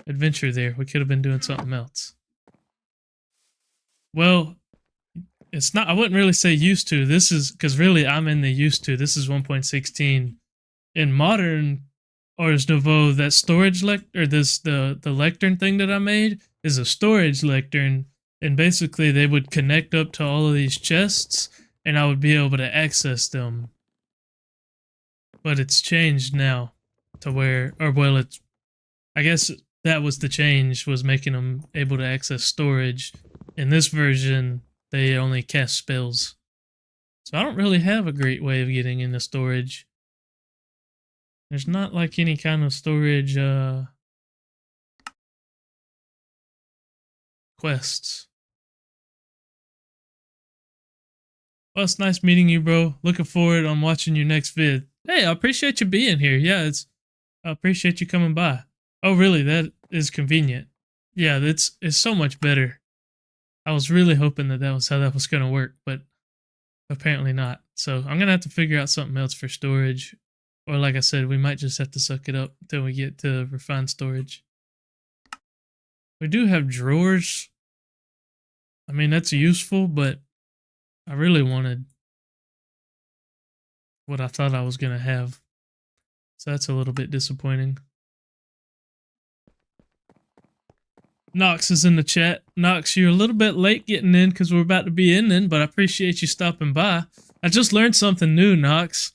A: adventure there. We could have been doing something else. Well, it's not. I wouldn't really say used to. This is because really I'm in the used to. This is 1.16. In modern Ars Nouveau, that storage the lectern thing that I made is a storage lectern, and basically they would connect up to all of these chests, and I would be able to access them. But it's changed now to where, or well, it's. I guess that was the change, was making them able to access storage. In this version, they only cast spells. So I don't really have a great way of getting into storage. There's not like any kind of storage quests. Well, it's nice meeting you, bro. Looking forward on watching your next vid. Hey, I appreciate you being here. Yeah, I appreciate you coming by. Oh, really? That is convenient. Yeah, it's so much better. I was really hoping that was how that was going to work, but apparently not. So I'm going to have to figure out something else for storage. Or like I said, we might just have to suck it up until we get to refined storage. We do have drawers. I mean, that's useful, but I really wanted what I thought I was going to have. So that's a little bit disappointing. Nox is in the chat. Nox, you're a little bit late getting in because we're about to be in, but I appreciate you stopping by. I just learned something new, Nox.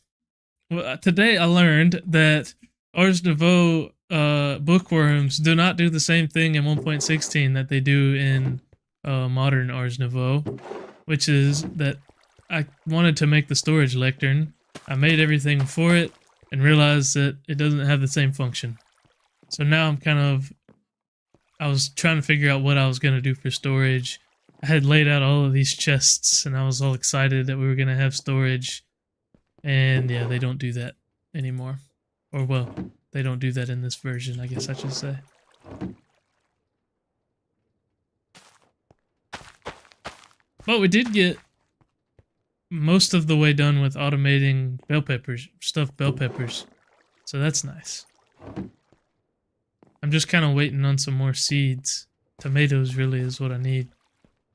A: Well, today I learned that Ars Nouveau bookworms do not do the same thing in 1.16 that they do in modern Ars Nouveau, which is that I wanted to make the storage lectern. I made everything for it and realized that it doesn't have the same function. So now I was trying to figure out what I was going to do for storage. I had laid out all of these chests and I was all excited that we were going to have storage. And yeah, they don't do that anymore. Or well, they don't do that in this version, I guess I should say. But we did get most of the way done with automating bell peppers, stuffed bell peppers. So that's nice. I'm just kind of waiting on some more seeds. Tomatoes really is what I need.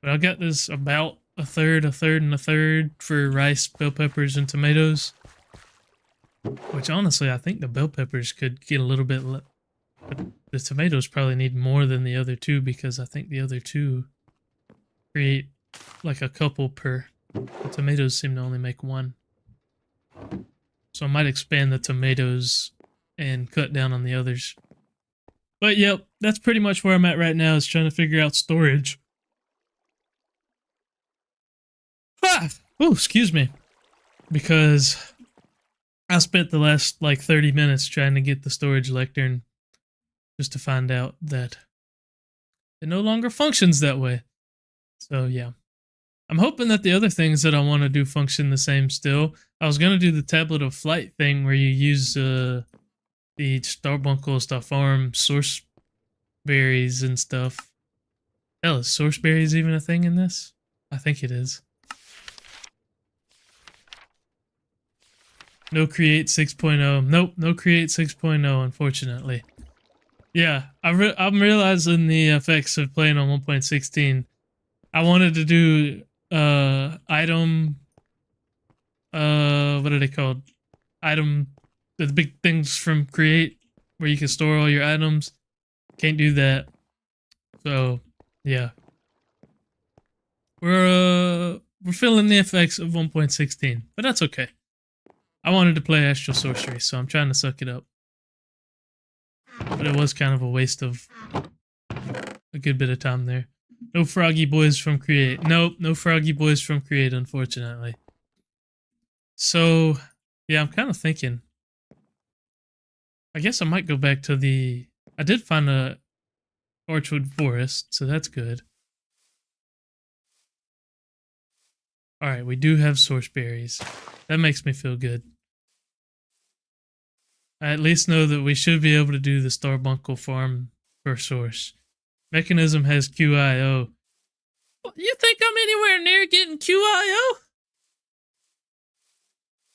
A: But I got this about a third, and a third for rice, bell peppers, and tomatoes. Which honestly, I think the bell peppers could get a little bit... But the tomatoes probably need more than the other two because I think the other two create like a couple per. The tomatoes seem to only make one. So I might expand the tomatoes and cut down on the others. But yep, that's pretty much where I'm at right now, is trying to figure out storage. Ah! Oh, excuse me. Because I spent the last like 30 minutes trying to get the storage lectern just to find out that it no longer functions that way. So yeah. I'm hoping that the other things that I want to do function the same still. I was gonna do the tablet of flight thing where you use the starbuckles to farm source berries and stuff. Hell, is source berries even a thing in this? I think it is. No Create 6.0. Nope, no Create 6.0, unfortunately. Yeah, I'm realizing the effects of playing on 1.16. I wanted to do item what are they called? Item the big things from Create where you can store all your items. Can't do that. So, yeah. We're feeling the effects of 1.16, but that's okay. I wanted to play Astral Sorcery, so I'm trying to suck it up. But it was kind of a waste of a good bit of time there. No Froggy Boys from Create. Nope, no Froggy Boys from Create, unfortunately. So, yeah, I'm kind of thinking. I guess I might go back to the... I did find a Archwood Forest, so that's good. Alright, we do have source berries. That makes me feel good. I at least know that we should be able to do the Starbuncle farm per source. Mechanism has QIO. You think I'm anywhere near getting QIO?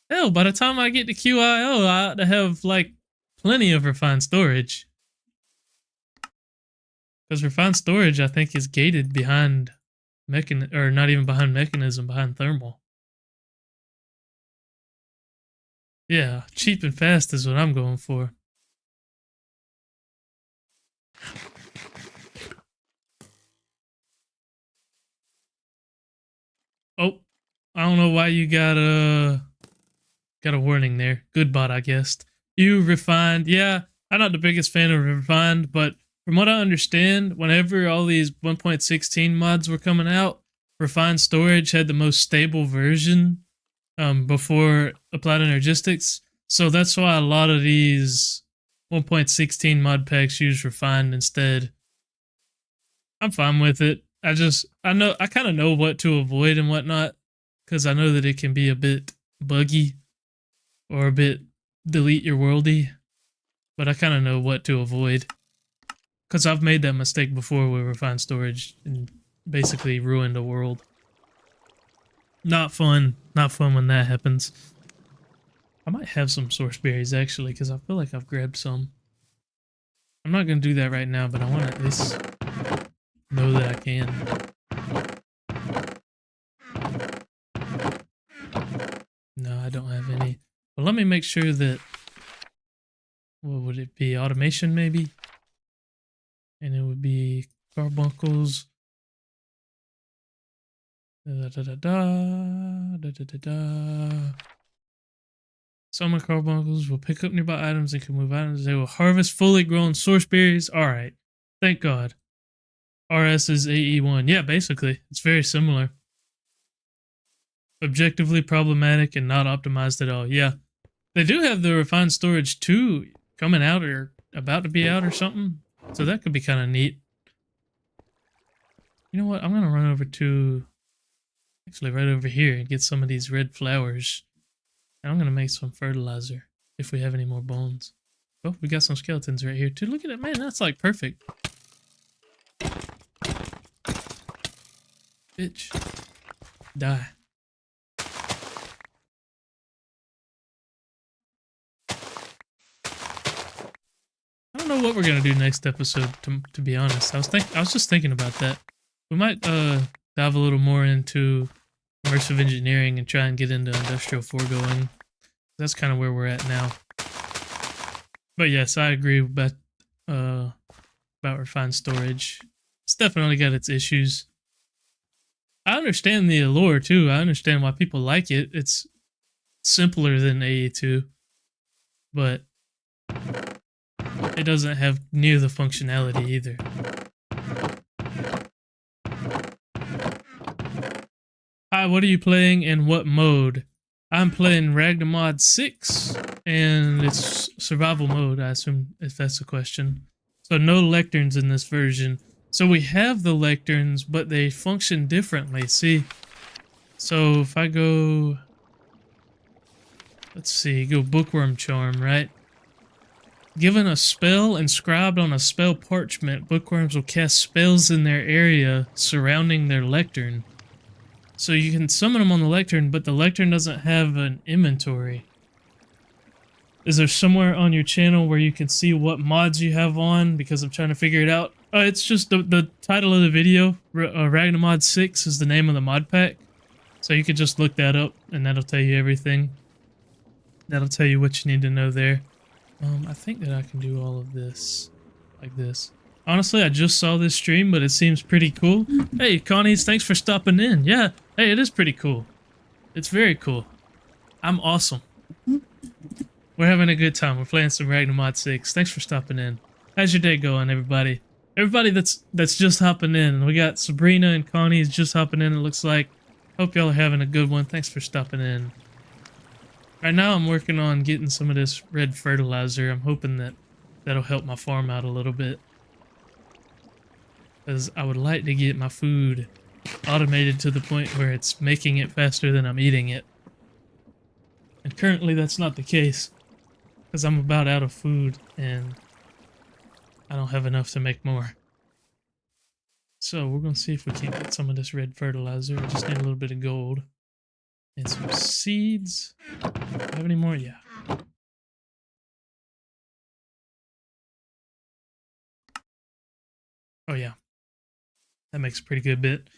A: Hell, by the time I get to QIO, I ought to have, like, plenty of refined storage. Because refined storage, I think, is gated behind or not even behind mechanism, behind thermal. Yeah, cheap and fast is what I'm going for. Oh, I don't know why you got a warning there. Good bot, I guess. You refined. Yeah, I'm not the biggest fan of refined, but from what I understand, whenever all these 1.16 mods were coming out, refined storage had the most stable version before applied energistics. So that's why a lot of these 1.16 mod packs use refined instead. I'm fine with it. I kind of know what to avoid and whatnot, because I know that it can be a bit buggy or a bit delete your worldy, but I kind of know what to avoid, because I've made that mistake before with refined storage and basically ruined a world. Not fun. Not fun when that happens. I might have some source berries actually, because I feel like I've grabbed some. I'm not going to do that right now, but I want to at least know that I can. No, I don't have any. But let me make sure that... What would it be? Automation, maybe? And it would be carbuncles. Summon carbuncles will pick up nearby items and can move items. They will harvest fully grown source berries. Alright. Thank God. RS is AE1. Yeah, basically. It's very similar. Objectively problematic and not optimized at all. Yeah. They do have the refined storage 2 coming out or about to be out or something. So that could be kind of neat. You know what? I'm going to run over to... Actually, right over here and get some of these red flowers. And I'm going to make some fertilizer if we have any more bones. Oh, we got some skeletons right here too. Look at it, man. That's like perfect. Bitch. Die. I don't know what we're going to do next episode, to be honest. I was just thinking about that. We might dive a little more into immersive engineering and try and get into industrial foregoing. That's kind of where we're at now. But yes, I agree about refined storage. It's definitely got its issues. I understand the allure too. I understand why people like it. It's simpler than AE2, but it doesn't have near the functionality either. Hi, what are you playing and what mode? I'm playing Ragnamod VI, and it's survival mode, I assume, if that's the question. So no lecterns in this version. So we have the lecterns, but they function differently. See, So if I go, let's see, go bookworm charm, right? Given a spell inscribed on a spell parchment, bookworms will cast spells in their area surrounding their lectern. So you can summon them on the lectern, but the lectern doesn't have an inventory. Is there somewhere on your channel where you can see what mods you have on? Because I'm trying to figure it out. It's just the title of the video. Ragnamod 6 is the name of the mod pack. So you could just look that up and that'll tell you everything. That'll tell you what you need to know there. I think that I can do all of this like this. Honestly, I just saw this stream, but it seems pretty cool. Hey, Connie's, thanks for stopping in. Yeah, hey, it is pretty cool. It's very cool. I'm awesome. We're having a good time. We're playing some Ragnamod 6. Thanks for stopping in. How's your day going, everybody? Everybody that's just hopping in. We got Sabrina and Connie is just hopping in, it looks like. Hope y'all are having a good one. Thanks for stopping in. Right now I'm working on getting some of this red fertilizer. I'm hoping that that'll help my farm out a little bit. Because I would like to get my food automated to the point where it's making it faster than I'm eating it. And currently that's not the case. Because I'm about out of food and I don't have enough to make more. So we're going to see if we can't get some of this red fertilizer. I just need a little bit of gold. And some seeds. Do I have any more? Yeah. Oh yeah. That makes a pretty good bit.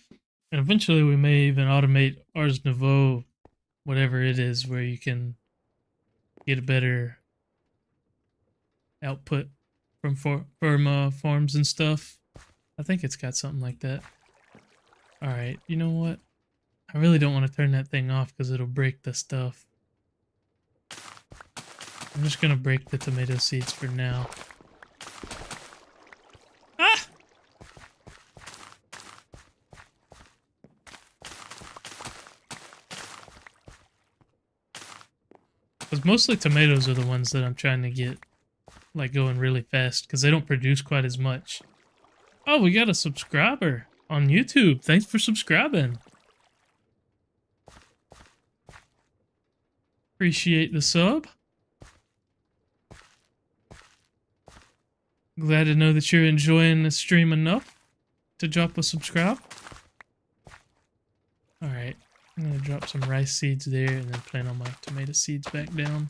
A: And eventually we may even automate Ars Nouveau, whatever it is, where you can get a better output from farms and stuff. I think it's got something like that. Alright, you know what? I really don't want to turn that thing off because it'll break the stuff. I'm just going to break the tomato seeds for now. Ah! Because mostly tomatoes are the ones that I'm trying to get like going really fast because they don't produce quite as much. Oh, we got a subscriber on YouTube. Thanks for subscribing. Appreciate the sub. Glad to know that you're enjoying the stream enough to drop a subscribe. Alright, I'm going to drop some rice seeds there and then plant all my tomato seeds back down.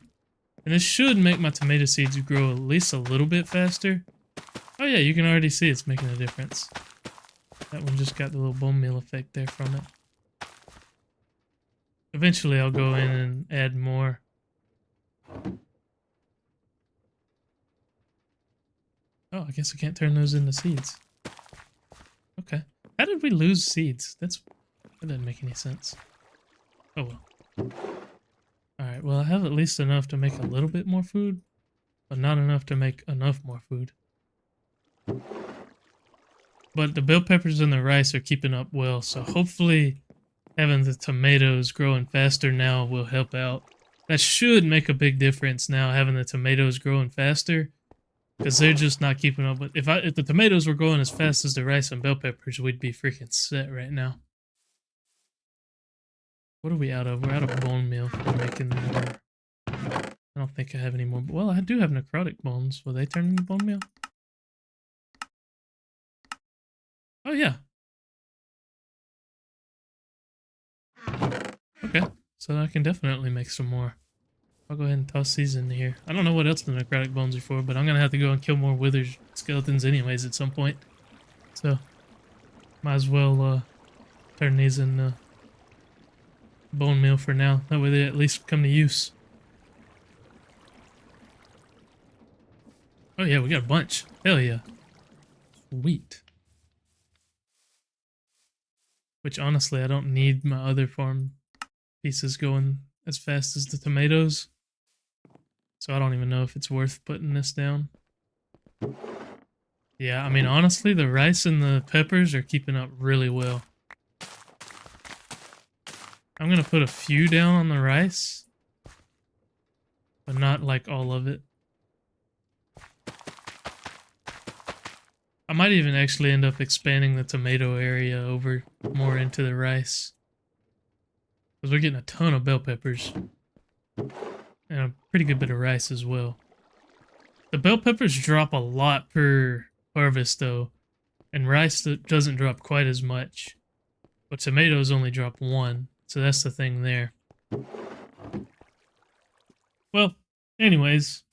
A: And this should make my tomato seeds grow at least a little bit faster. Oh yeah, you can already see it's making a difference. That one just got the little bone meal effect there from it. Eventually I'll go in and add more. Oh, I guess I can't turn those into seeds. Okay. How did we lose seeds? That doesn't make any sense. Oh well. Alright, well I have at least enough to make a little bit more food, but not enough to make enough more food. But the bell peppers and the rice are keeping up well, so hopefully having the tomatoes growing faster now will help out. That should make a big difference now, having the tomatoes growing faster, because they're just not keeping up with. If the tomatoes were growing as fast as the rice and bell peppers, we'd be freaking set right now. What are we out of? We're out of bone meal for making more. I don't think I have any more. Well, I do have necrotic bones. Will they turn into bone meal? Oh yeah. Okay, so I can definitely make some more. I'll go ahead and toss these in here. I don't know what else the necrotic bones are for, but I'm gonna have to go and kill more wither skeletons anyways at some point. So, might as well turn these in bone meal for now. That way they at least come to use. Oh yeah, we got a bunch. Hell yeah. Sweet. Which honestly, I don't need my other farm pieces going as fast as the tomatoes. So I don't even know if it's worth putting this down. Yeah, I mean, honestly, the rice and the peppers are keeping up really well. I'm going to put a few down on the rice, but not like all of it. I might even actually end up expanding the tomato area over more into the rice. because we're getting a ton of bell peppers and a pretty good bit of rice as well. The bell peppers drop a lot per harvest though, and rice doesn't drop quite as much. But tomatoes only drop 1, so that's the thing there. Well, anyways,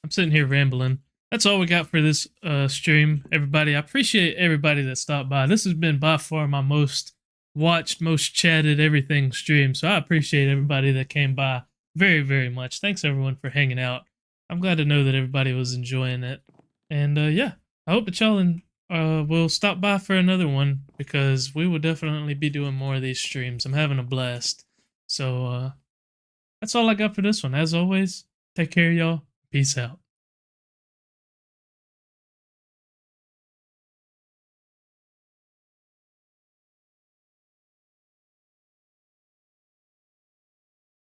A: I'm sitting here rambling. That's all we got for this stream, everybody. I appreciate everybody that stopped by. This has been by far my most watched, most chatted, everything stream, so I appreciate everybody that came by very, very much. Thanks, everyone, for hanging out. I'm glad to know that everybody was enjoying it. And, yeah, I hope that y'all will stop by for another one, because we will definitely be doing more of these streams. I'm having a blast. So, that's all I got for this one. As always, take care, y'all. Peace out.